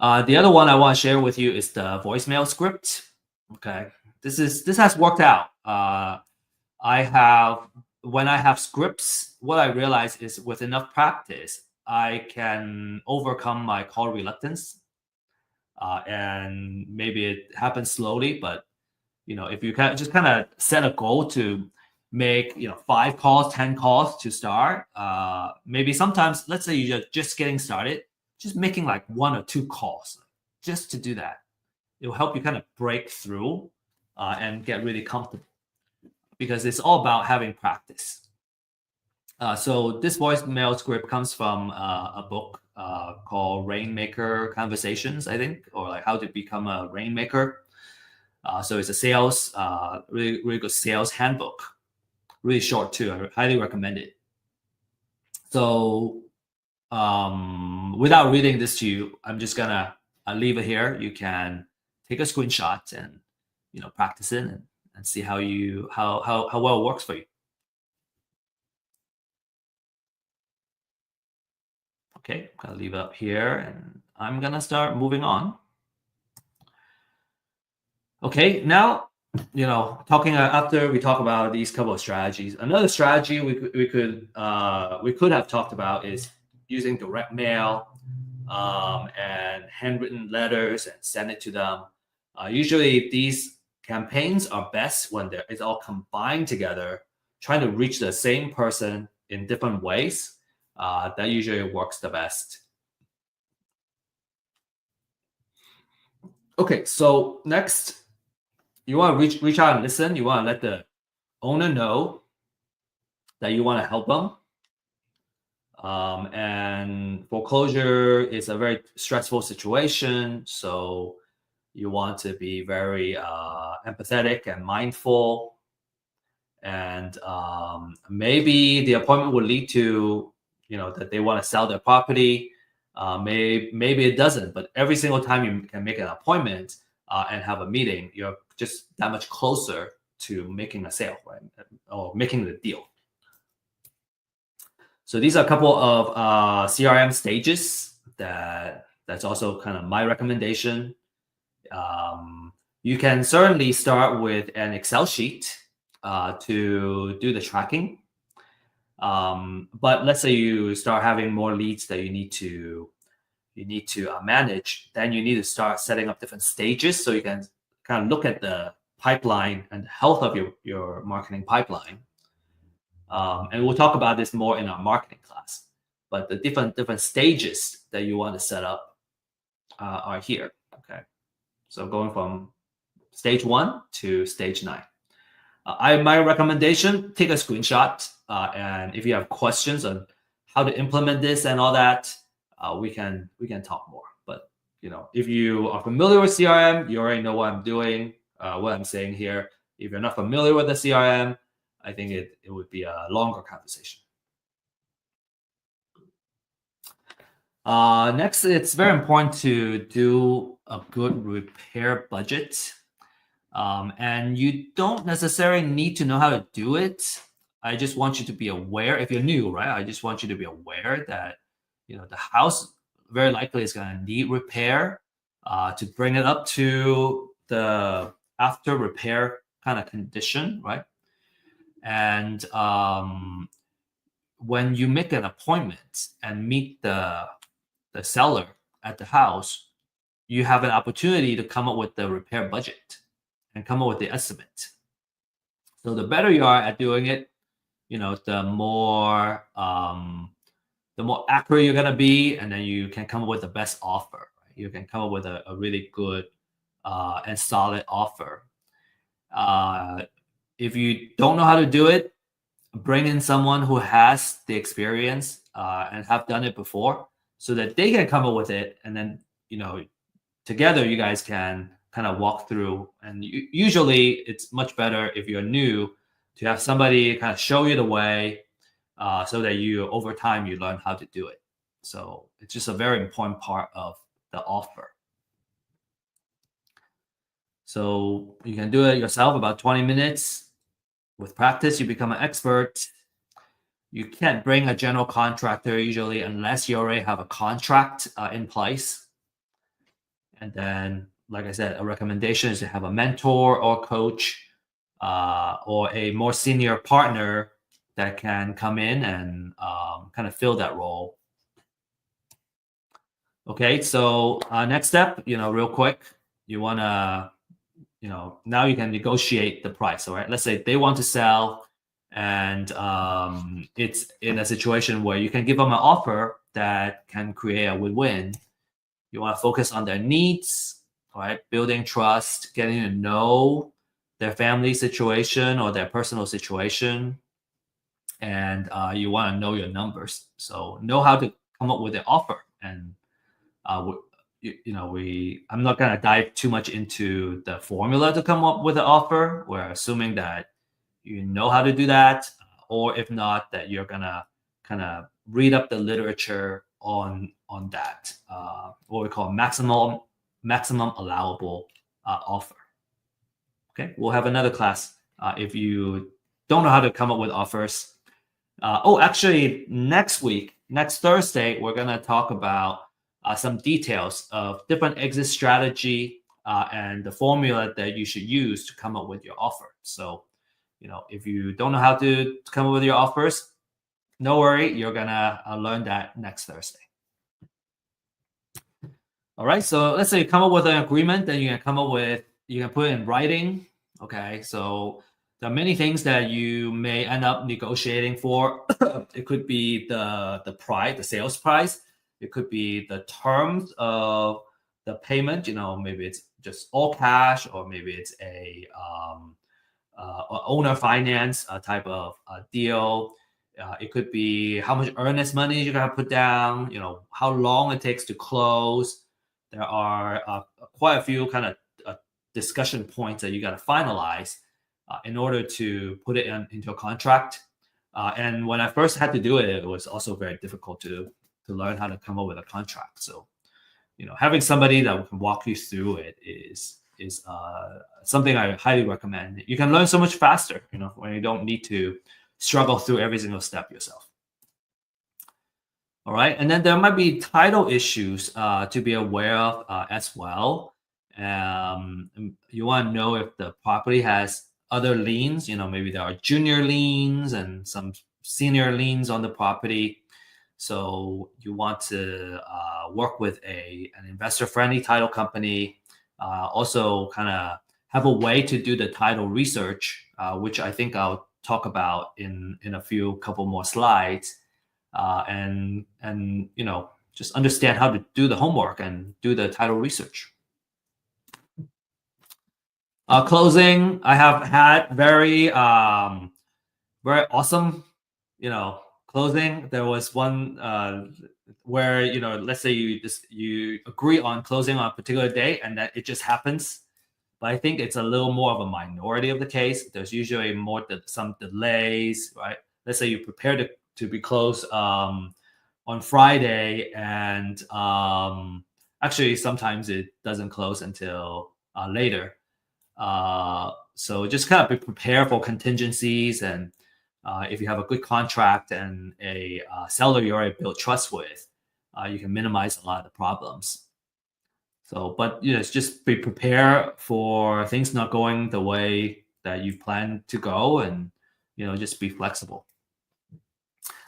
right? The other one I want to share with you is the voicemail script. Okay, this has worked out. When I have scripts, what I realize is with enough practice, I can overcome my call reluctance. And maybe it happens slowly, but if you can just kind of set a goal to make 5 calls, 10 calls to start, maybe sometimes, let's say you're just getting started, just making like 1 or 2 calls just to do that. It will help you kind of break through and get really comfortable, because it's all about having practice. So this voicemail script comes from a book called Rainmaker Conversations, I think, or like How to Become a Rainmaker. So it's a sales, really, really good sales handbook. Really short too. I highly recommend it. So without reading this to you, I'm just gonna leave it here. You can take a screenshot and practice it and see how well it works for you. Okay, I'm gonna leave it up here, and I'm gonna start moving on. Okay, now talking after we talk about these couple of strategies, another strategy we could have talked about is using direct mail and handwritten letters and send it to them. Usually these campaigns are best when it's all combined together, trying to reach the same person in different ways. That usually works the best. Okay, so next, you want to reach out and listen. You want to let the owner know that you want to help them. And foreclosure is a very stressful situation, so you want to be very empathetic and mindful. And maybe the appointment will lead to that they want to sell their property. Maybe it doesn't, but every single time you can make an appointment and have a meeting, you're just that much closer to making a sale, right? Or making the deal. So these are a couple of CRM stages that's also kind of my recommendation. You can certainly start with an Excel sheet to do the tracking. But let's say you start having more leads that you need to manage, then you need to start setting up different stages so you can kind of look at the pipeline and the health of your marketing pipeline. And we'll talk about this more in our marketing class. But the different stages that you want to set up are here. Okay, so going from stage 1 to stage 9. My recommendation: take a screenshot, and if you have questions on how to implement this and all that, we can talk more. But if you are familiar with CRM, you already know what I'm doing, what I'm saying here. If you're not familiar with the CRM, I think it would be a longer conversation. Next, it's very important to do a good repair budget. And you don't necessarily need to know how to do it. I just want you to be aware. If you're new, right? I just want you to be aware that the house very likely is going to need repair to bring it up to the after repair kind of condition, right? And when you make an appointment and meet the seller at the house, you have an opportunity to come up with the repair budget and come up with the estimate. So the better you are at doing it, the more accurate you're gonna be, and then you can come up with the best offer. Right? You can come up with a really good and solid offer. If you don't know how to do it, bring in someone who has the experience and have done it before, so that they can come up with it, and then together you guys can kind of walk through. And usually it's much better if you're new to have somebody kind of show you the way, so that over time you learn how to do it. So it's just a very important part of the offer. So you can do it yourself, about 20 minutes. With practice, you become an expert. You can't bring a general contractor usually unless you already have a contract in place. And then, like I said, a recommendation is to have a mentor or coach or a more senior partner that can come in and kind of fill that role. Okay, so next step, real quick, you want to, now you can negotiate the price. All right, let's say they want to sell, and it's in a situation where you can give them an offer that can create a win-win. You want to focus on their needs, all right, building trust, getting to know their family situation or their personal situation, and you want to know your numbers. So know how to come up with an offer. And I'm not going to dive too much into the formula to come up with an offer. We're assuming that you know how to do that, or if not, that you're gonna kind of read up the literature on that, what we call maximum allowable offer. Okay, we'll have another class if you don't know how to come up with offers. Actually, next Thursday, we're gonna talk about some details of different exit strategy and the formula that you should use to come up with your offer. So, if you don't know how to come up with your offers, no worry, you're gonna learn that next Thursday. All right, so let's say you come up with an agreement, then you can put it in writing. Okay, so there are many things that you may end up negotiating for. It could be the price, the sales price. It could be the terms of the payment. Maybe it's just all cash, or maybe it's a owner finance type of deal. It could be how much earnest money you're gonna put down. How long it takes to close. There are quite a few kind of discussion points that you got to finalize in order to put it into a contract. And when I first had to do it, it was also very difficult to learn how to come up with a contract. So, having somebody that can walk you through it is something I highly recommend. You can learn so much faster, when you don't need to struggle through every single step yourself. All right, and then there might be title issues to be aware of as well. You want to know if the property has other liens. Maybe there are junior liens and some senior liens on the property. So you want to work with an investor-friendly title company. Also, kind of have a way to do the title research, which I think I'll talk about in a couple more slides. And just understand how to do the homework and do the title research. Closing, I have had very awesome, closing. There was one where let's say you agree on closing on a particular day, and that it just happens. But I think it's a little more of a minority of the case. There's usually some delays, right? Let's say you prepare to be closed on Friday, and actually sometimes it doesn't close until later. So just kind of be prepared for contingencies, and if you have a good contract and a seller you already built trust with, you can minimize a lot of the problems. So, but it's just be prepared for things not going the way that you plan to go, and just be flexible.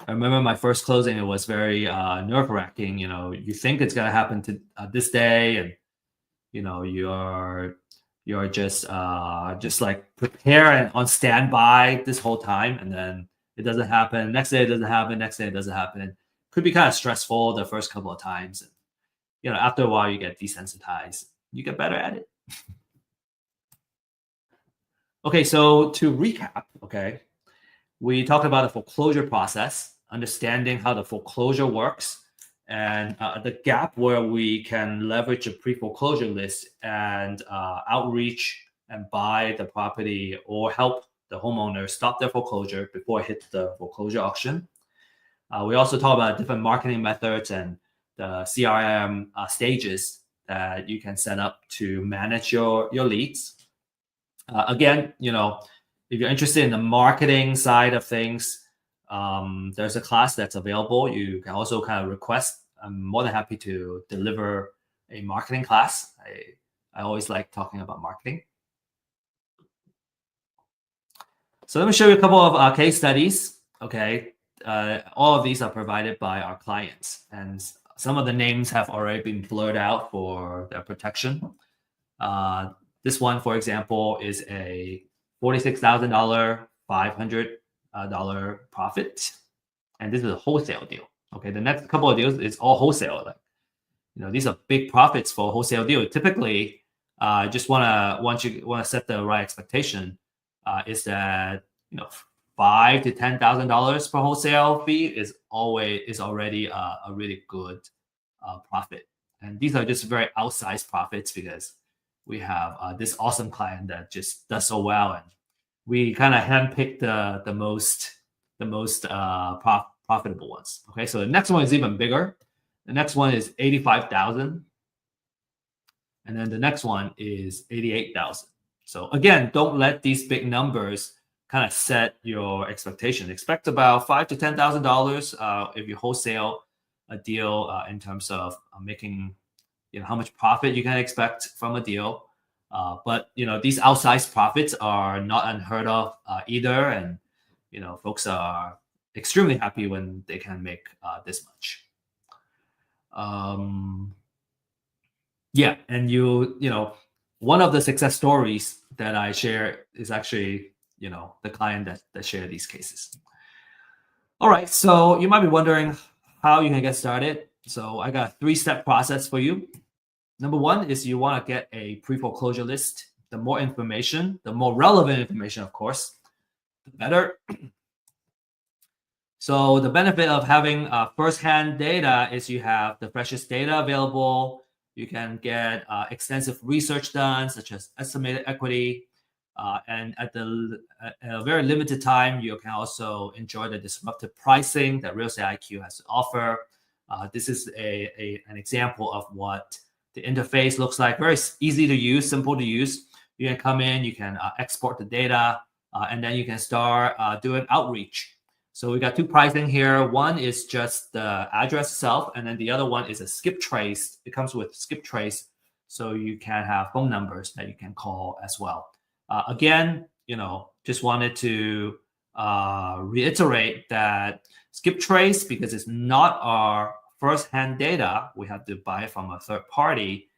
I remember my first closing; it was very nerve-wracking. You think it's gonna happen to this day, and you're you're just like prepare and on standby this whole time, and then it doesn't happen. Next day it doesn't happen. Next day it doesn't happen. Could be kind of stressful the first couple of times. And, you know, after a while you get desensitized. You get better at it. Okay, so to recap, okay, we talked about the foreclosure process, understanding how the foreclosure works, and the gap where we can leverage a pre-foreclosure list and outreach and buy the property or help the homeowner stop their foreclosure before it hits the foreclosure auction. We also talk about different marketing methods and the CRM stages that you can set up to manage your leads. Again, you know, if you're interested in the marketing side of things, there's a class that's available. You can also kind of request. I'm more than happy to deliver a marketing class. I always like talking about marketing. So let me show you a couple of case studies. Okay, all of these are provided by our clients, and some of the names have already been blurred out for their protection. This one, for example, is a $46,000, $500 profit, and this is a wholesale deal. Okay, the next couple of deals is all wholesale. Like, you know, these are big profits for a wholesale deal. Typically, just want to set the right expectation. Is that, you know, $5,000 to $10,000 per wholesale fee is already a really good profit, and these are just very outsized profits because we have this awesome client that just does so well, and we kind of handpick the most profitable ones. Okay, so the next one is even bigger. The next one is 85,000, and then the next one is 88,000. So again, don't let these big numbers kind of set your expectation. Expect about $5,000 to $10,000 if you wholesale a deal in terms of making, you know, how much profit you can expect from a deal. But, you know, these outsized profits are not unheard of either, and, you know, folks are extremely happy when they can make this much. Yeah, and you know, one of the success stories that I share is actually, you know, the client that shared these cases. All right, so you might be wondering how you can get started. So I got a 3-step process for you. Number one is you want to get a pre-foreclosure list. The more information, the more relevant information, of course, the better. So the benefit of having first-hand data is you have the freshest data available. You can get extensive research done, such as estimated equity. And at a very limited time, you can also enjoy the disruptive pricing that Real Estate IQ has to offer. This is an example of what the interface looks like. Very easy to use, simple to use. You can come in, you can export the data, and then you can start doing outreach. So we got 2 pricing here. One is just the address itself, and then the other one is a skip trace. It comes with skip trace, so you can have phone numbers that you can call as well. Again, you know, just wanted to reiterate that skip trace, because it's not our first-hand data, we have to buy it from a third party.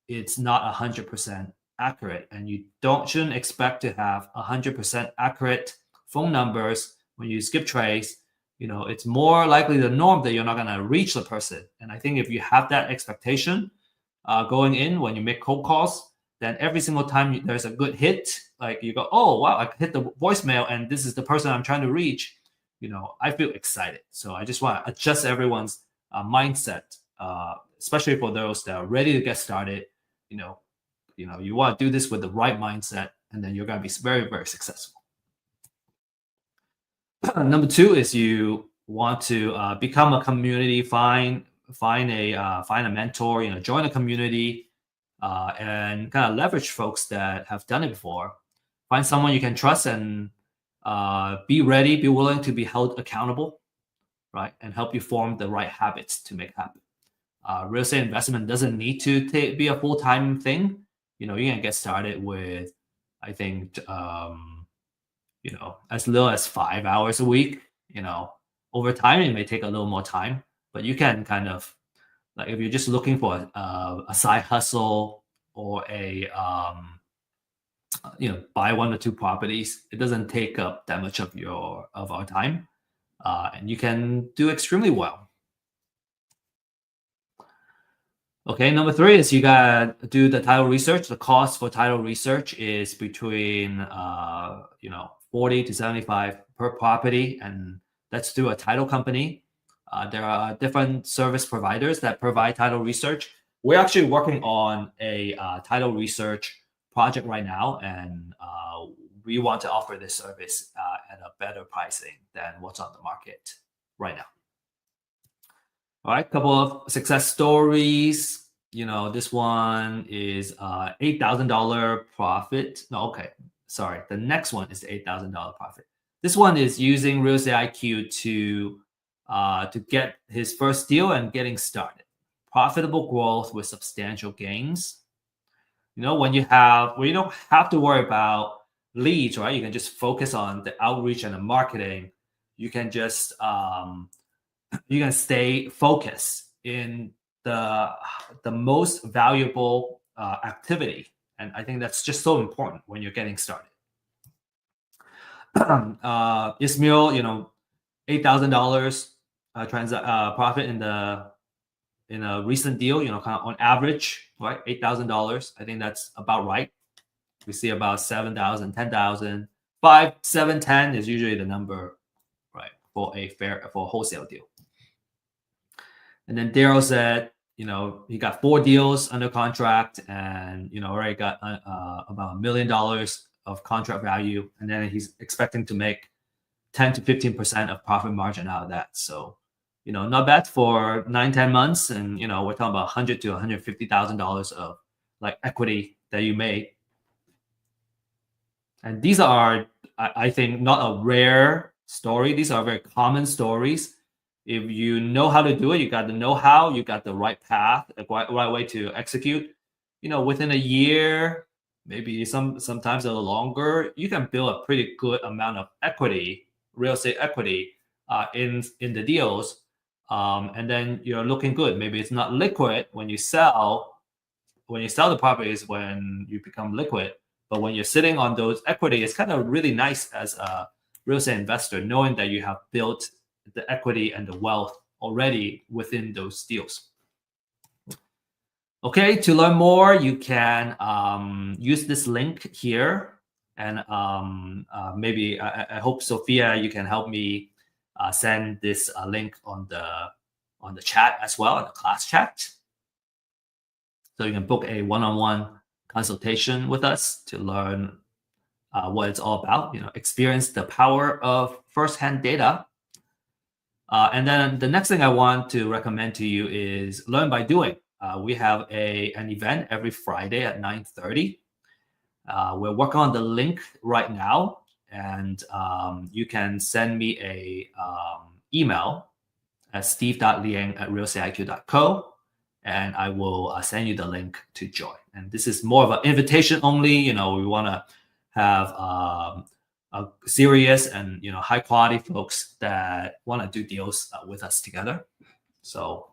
It's not 100% accurate, and you shouldn't expect to have 100% accurate phone numbers when you skip trace. You know, it's more likely the norm that you're not going to reach the person. And I think if you have that expectation going in when you make cold calls, then every single time there's a good hit, like you go, oh, wow, I hit the voicemail and this is the person I'm trying to reach, you know, I feel excited. So I just want to adjust everyone's mindset, especially for those that are ready to get started. You know, you want to do this with the right mindset, and then you're going to be very, very successful. Number 2 is you want to become a community, find a mentor, you know, join a community, and kind of leverage folks that have done it before. Find someone you can trust, and be willing to be held accountable, right? And help you form the right habits to make happen. Real estate investment doesn't need to be a full-time thing. You know, you can get started with, I think, you know, as little as 5 hours a week. You know, over time, it may take a little more time, but you can kind of, like, if you're just looking for a side hustle or a buy 1 or 2 properties. It doesn't take up that much of our time, and you can do extremely well. Okay, number 3 is you gotta do the title research. The cost for title research is between 40 to 75 per property, and that's through a title company. There are different service providers that provide title research. We're actually working on a title research project right now, and we want to offer this service at a better pricing than what's on the market right now. All right, couple of success stories. This one is $8,000 profit. No, okay, sorry. The next one is the $8,000 profit. This one is using Real Estate IQ to get his first deal and getting started. Profitable growth with substantial gains. When you don't have to worry about leads, right? You can just focus on the outreach and the marketing. You can just you can stay focused in the most valuable activity, and I think that's just so important when you're getting started. Ismail, $8,000 profit in a recent deal. Kind of on average, right? $8,000. I think that's about right. We see about 7,000, 10,000, 5, 7, 10 is usually the number, right, for a wholesale deal. And then Daryl said, he got 4 deals under contract, and already got about $1 million of contract value, and then he's expecting to make 10 to 15% of profit margin out of that. So, not bad for 9-10 months, and we're talking about $100,000 to $150,000 of like equity that you made. And these are, I think, not a rare story. These are very common stories. If you know how to do it, you got the know-how, you got the right path, the right way to execute. Within a year, maybe sometimes a little longer, you can build a pretty good amount of equity, real estate equity, in the deals, and then you're looking good. Maybe it's not liquid when you sell. When you sell the properties, when you become liquid, but when you're sitting on those equity, it's kind of really nice as a real estate investor, knowing that you have built the equity and the wealth already within those deals. Okay, to learn more, you can use this link here, and maybe I hope Sophia, you can help me send this link on the chat as well, in the class chat, so you can book a one-on-one consultation with us to learn what it's all about. Experience the power of firsthand data. And then the next thing I want to recommend to you is learn by doing. We have an event every Friday at 9:30. We're working on the link right now, and you can send me a email at steve.liang@realestateiq.co, and I will send you the link to join. And this is more of an invitation only. We want to have serious and high quality folks that want to do deals with us together. So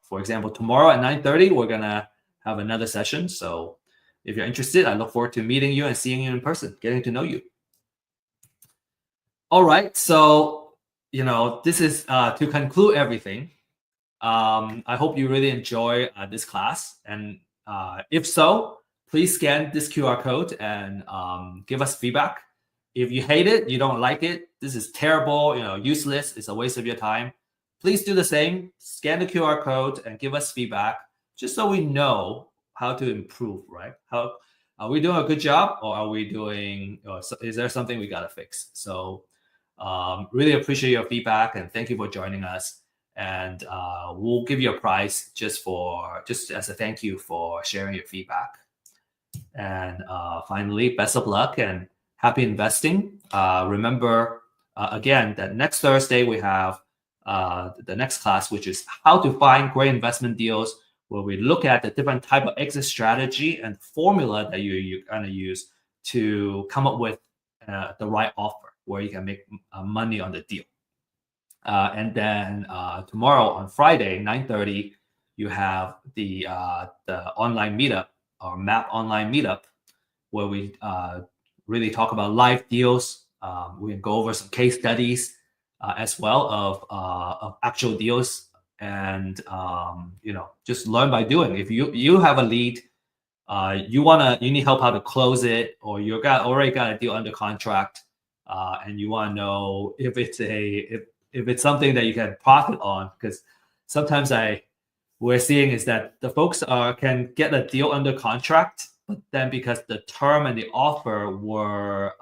for example, tomorrow at 9:30 we're gonna have another session. So if you're interested, I look forward to meeting you and seeing you in person, getting to know you. All right, so this is to conclude everything. I hope you really enjoy this class, and if so, please scan this QR code and give us feedback. If you hate it, you don't like it, this is terrible, useless, it's a waste of your time, please do the same. Scan the QR code and give us feedback, just so we know how to improve, right? How are we doing a good job, or are we doing, or is there something we gotta fix? So really appreciate your feedback, and thank you for joining us. And we'll give you a prize just as a thank you for sharing your feedback. And finally, best of luck and happy investing. Remember, again, that next Thursday we have the next class, which is how to find great investment deals, where we look at the different type of exit strategy and formula that you're going to use to come up with the right offer where you can make money on the deal. And then tomorrow on Friday, 9:30, you have the online meetup, or MAP online meetup, where we really talk about live deals. We can go over some case studies as well of actual deals, and just learn by doing. If you have a lead, you need help how to close it, or already got a deal under contract, and you want to know if it's something that you can profit on, because sometimes we're seeing is that the folks can get a deal under contract, but then because the term and the offer were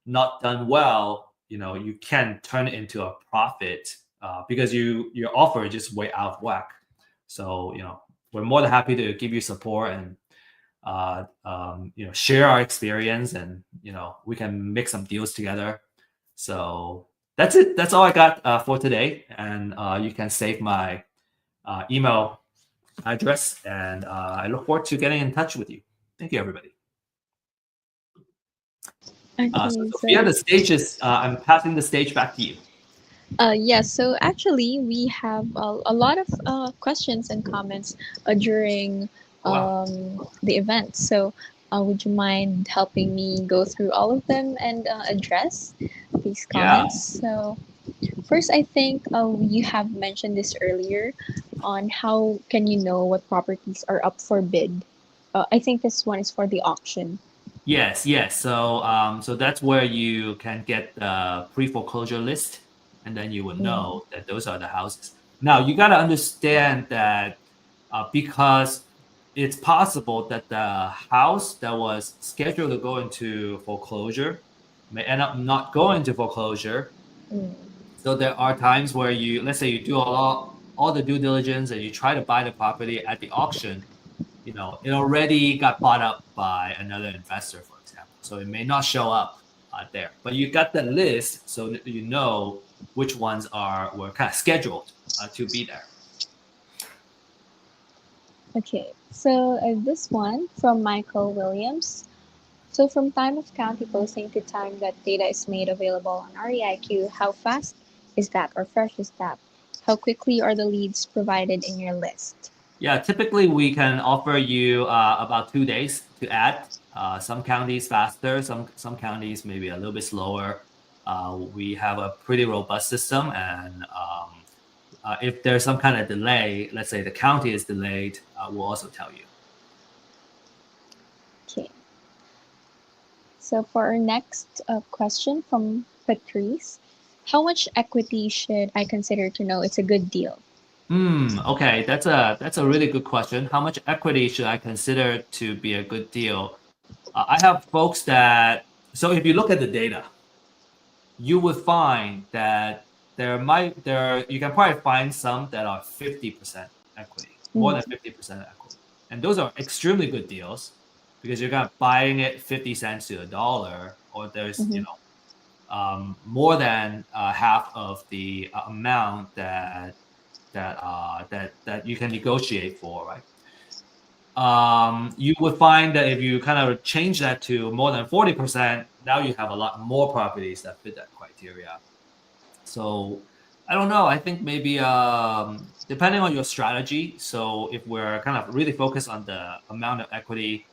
not done well, you can turn it into a profit because your offer is just way out of whack. So we're more than happy to give you support and share our experience, and we can make some deals together. So that's it. That's all I got for today, and you can save my email address, and I look forward to getting in touch with you. Thank you, everybody. Okay, so Sophia, the stage is I'm passing the stage back to you. Yes, so actually we have a lot of questions and comments during Wow. the event. So would you mind helping me go through all of them and address these comments? So first, I think you have mentioned this earlier on how can you know what properties are up for bid. I think this one is for the auction. Yes. So that's where you can get the pre-foreclosure list, and then you will know that those are the houses. Now you got to understand that because it's possible that the house that was scheduled to go into foreclosure may end up not going to foreclosure. So there are times where let's say you do all the due diligence and you try to buy the property at the auction, it already got bought up by another investor, for example. So it may not show up there, but you got the list, so you know which ones were kind of scheduled to be there. Okay, so this one from Michael Williams. So from time of county posting to time that data is made available on REIQ, how fast is that or fresh is that? How quickly are the leads provided in your list? Yeah, typically we can offer you about 2 days to add. Some counties faster, some counties maybe a little bit slower. We have a pretty robust system, and if there's some kind of delay, let's say the county is delayed, we'll also tell you. Okay. So for our next question from Patrice, how much equity should I consider to know it's a good deal? Okay, that's a really good question. How much equity should I consider to be a good deal? I have folks so if you look at the data, you would find that you can probably find some that are 50% equity, more than 50% equity. And those are extremely good deals because you're kind of buying it 50 cents to a dollar, or there's, more than half of the amount that you can negotiate for, right? You would find that if you kind of change that to more than 40%, now you have a lot more properties that fit that criteria. So I don't know. I think maybe depending on your strategy. So if we're kind of really focused on the amount of equity,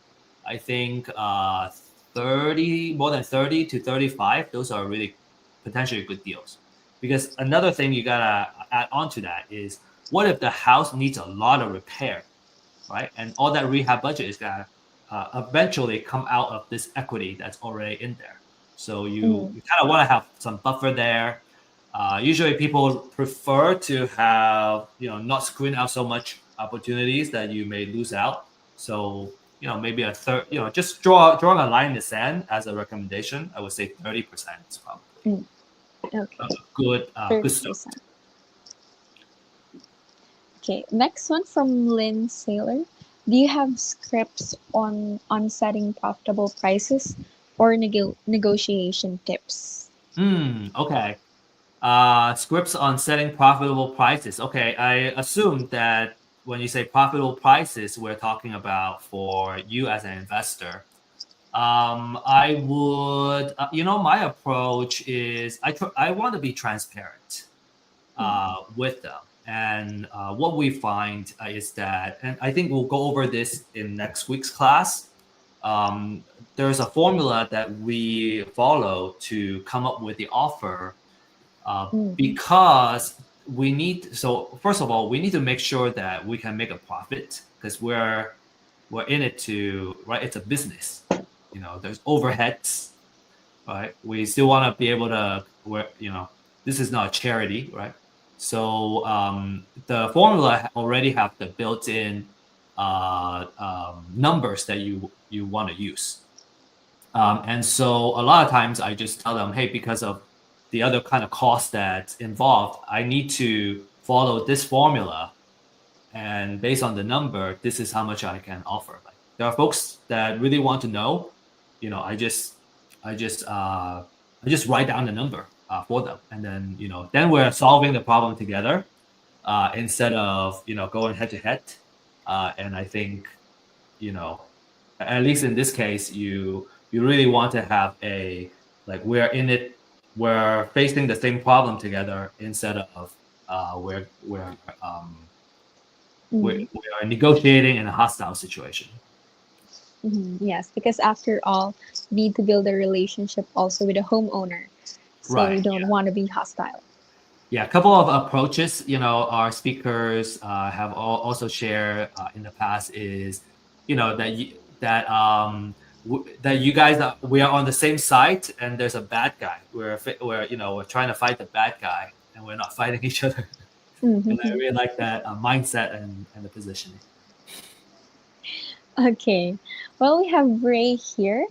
I think more than 30 to 35, those are really potentially good deals. Because another thing you gotta add on to that is, what if the house needs a lot of repair, right? And all that rehab budget is gonna eventually come out of this equity that's already in there. So you kind of want to have some buffer there. Usually people prefer to have, not screen out so much opportunities that you may lose out. So, maybe a third, just drawing a line in the sand as a recommendation, I would say 30% is probably good stuff. Okay, next one from Lynn Saylor. Do you have scripts on setting profitable prices or negotiation tips? Okay. Scripts on setting profitable prices. Okay, I assume that when you say profitable prices, we're talking about for you as an investor. I would, my approach is I want to be transparent with them. And what we find is that, and I think we'll go over this in next week's class, there's a formula that we follow to come up with the offer because we need. So first of all, we need to make sure that we can make a profit because we're in it to, right? It's a business. There's overheads, right? We still want to be able to, this is not a charity, right? So the formula already have the built-in numbers that you want to use. And so a lot of times I just tell them, hey, because of the other kind of cost that's involved, I need to follow this formula. And based on the number, this is how much I can offer. Like, there are folks that really want to know, I just write down the number for them. And then, then we're solving the problem together instead of, going head to head. And I think, at least in this case, you really want to have we're in it, we're facing the same problem together instead of we're negotiating in a hostile situation. Yes, because after all, you need to build a relationship also with the homeowner. So Right, you don't want to be hostile. Yeah, a couple of approaches, our speakers have also shared in the past is, that you guys we are on the same side and there's a bad guy. We're trying to fight the bad guy and we're not fighting each other. And I really like that mindset and the positioning. Okay, well, we have Ray here.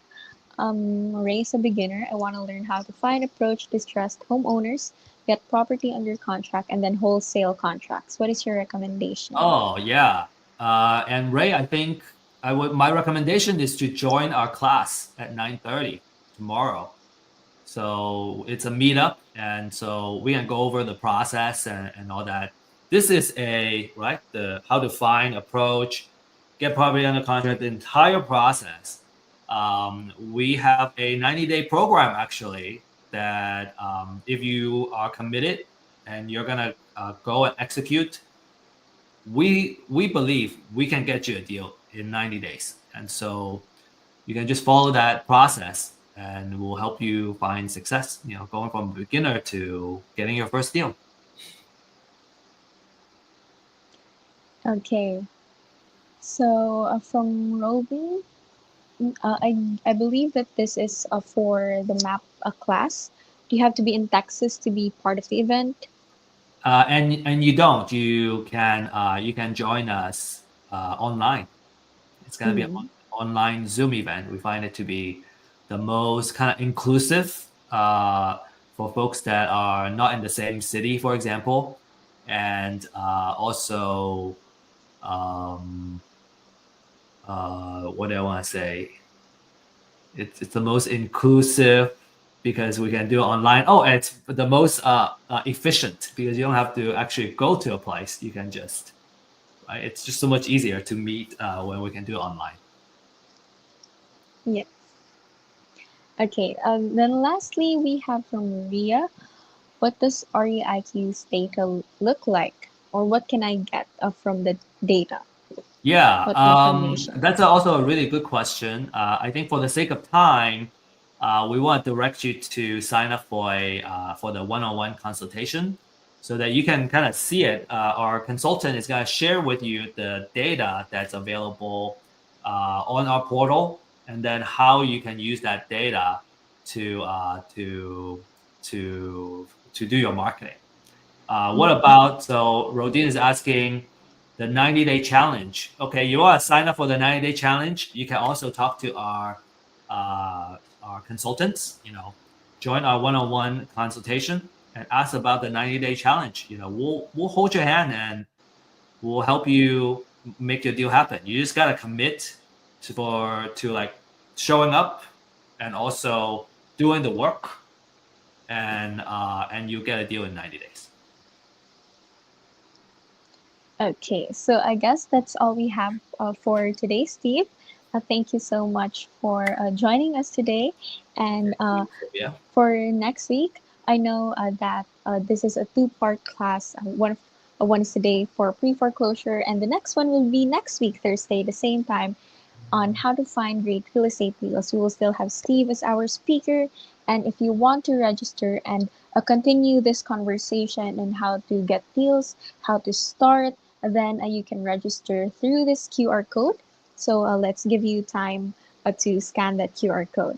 Ray is a beginner. I want to learn how to find, approach distressed homeowners, get property under contract, and then wholesale contracts. What is your recommendation? Oh yeah, and Ray, I think my recommendation is to join our class at 9:30 tomorrow. So it's a meetup, and so we can go over the process and all that. This is the how to find, approach, get property under contract, the entire process. We have a 90-day program actually that if you are committed and you're gonna go and execute, we believe we can get you a deal in 90 days. And so you can just follow that process and we'll help you find success, going from beginner to getting your first deal. Okay. So from Robin, I believe that this is for the map class. Do you have to be in Texas to be part of the event? And you don't. You can join us online. It's gonna be an online Zoom event. We find it to be the most kind of inclusive for folks that are not in the same city, for example, and also what do I want to say? It's the most inclusive because we can do it online. Oh, and it's the most efficient because you don't have to actually go to a place. You can just, right? It's just so much easier to meet when we can do it online. Yes. Okay. Then lastly, we have from Maria. What does REIQ's data look like, or what can I get from the data? Yeah, What information? that's also a really good question. I think for the sake of time, we want to direct you to sign up for for the one-on-one consultation so that you can kind of see it. Our consultant is going to share with you the data that's available on our portal, and then how you can use that data to do your marketing. What about, so Rodin is asking, the 90-day challenge. Okay, you want to sign up for the 90-day challenge. You can also talk to our consultants. Join our one-on-one consultation and ask about the 90-day challenge. We'll hold your hand and we'll help you make your deal happen. You just gotta commit to like showing up and also doing the work, and you get a deal in 90 days. Okay, so I guess that's all we have for today, Steve. Thank you so much for joining us today. And for next week, I know that this is a two-part class. One is today for pre-foreclosure, and the next one will be next week, Thursday, the same time, on how to find great real estate deals. We will still have Steve as our speaker. And if you want to register and continue this conversation on how to get deals, how to start, then you can register through this QR code. So let's give you time to scan that QR code.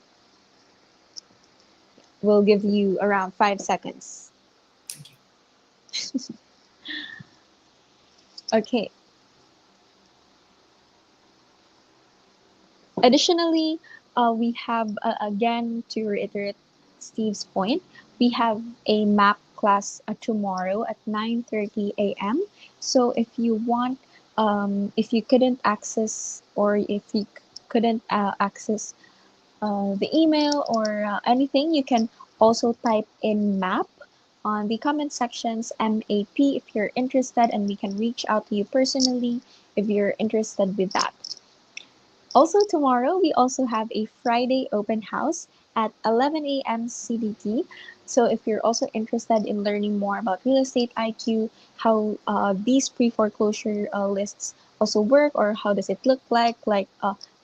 We'll give you around 5 seconds. Thank you. Okay. Additionally, we have, again, to reiterate Steve's point, we have a map class tomorrow at 9:30 a.m. So if you want, if you couldn't access or if you couldn't access the email or anything, you can also type in map on the comment sections, MAP, if you're interested, and we can reach out to you personally if you're interested with that. Also tomorrow, we also have a Friday open house at 11 a.m. CDT. So if you're also interested in learning more about real estate IQ, how these pre-foreclosure lists also work, or how does it look like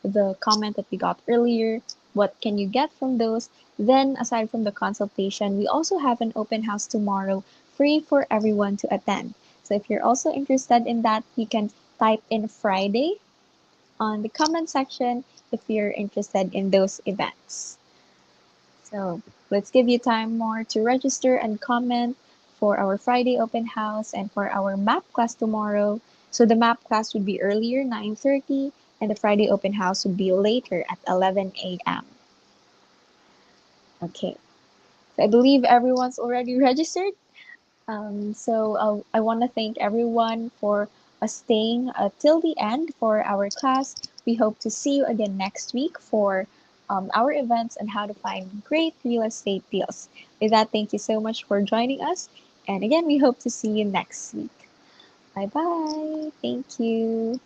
the comment that we got earlier, what can you get from those? Then aside from the consultation, we also have an open house tomorrow, free for everyone to attend. So if you're also interested in that, you can type in Friday on the comment section if you're interested in those events. So let's give you time more to register and comment for our Friday open house and for our map class tomorrow. So the map class would be earlier, 9:30, and the Friday open house would be later at 11 a.m. Okay, so I believe everyone's already registered. So I want to thank everyone for staying till the end for our class. We hope to see you again next week for our events and how to find great real estate deals. With that, thank you so much for joining us. And again, we hope to see you next week. Bye bye. Thank you.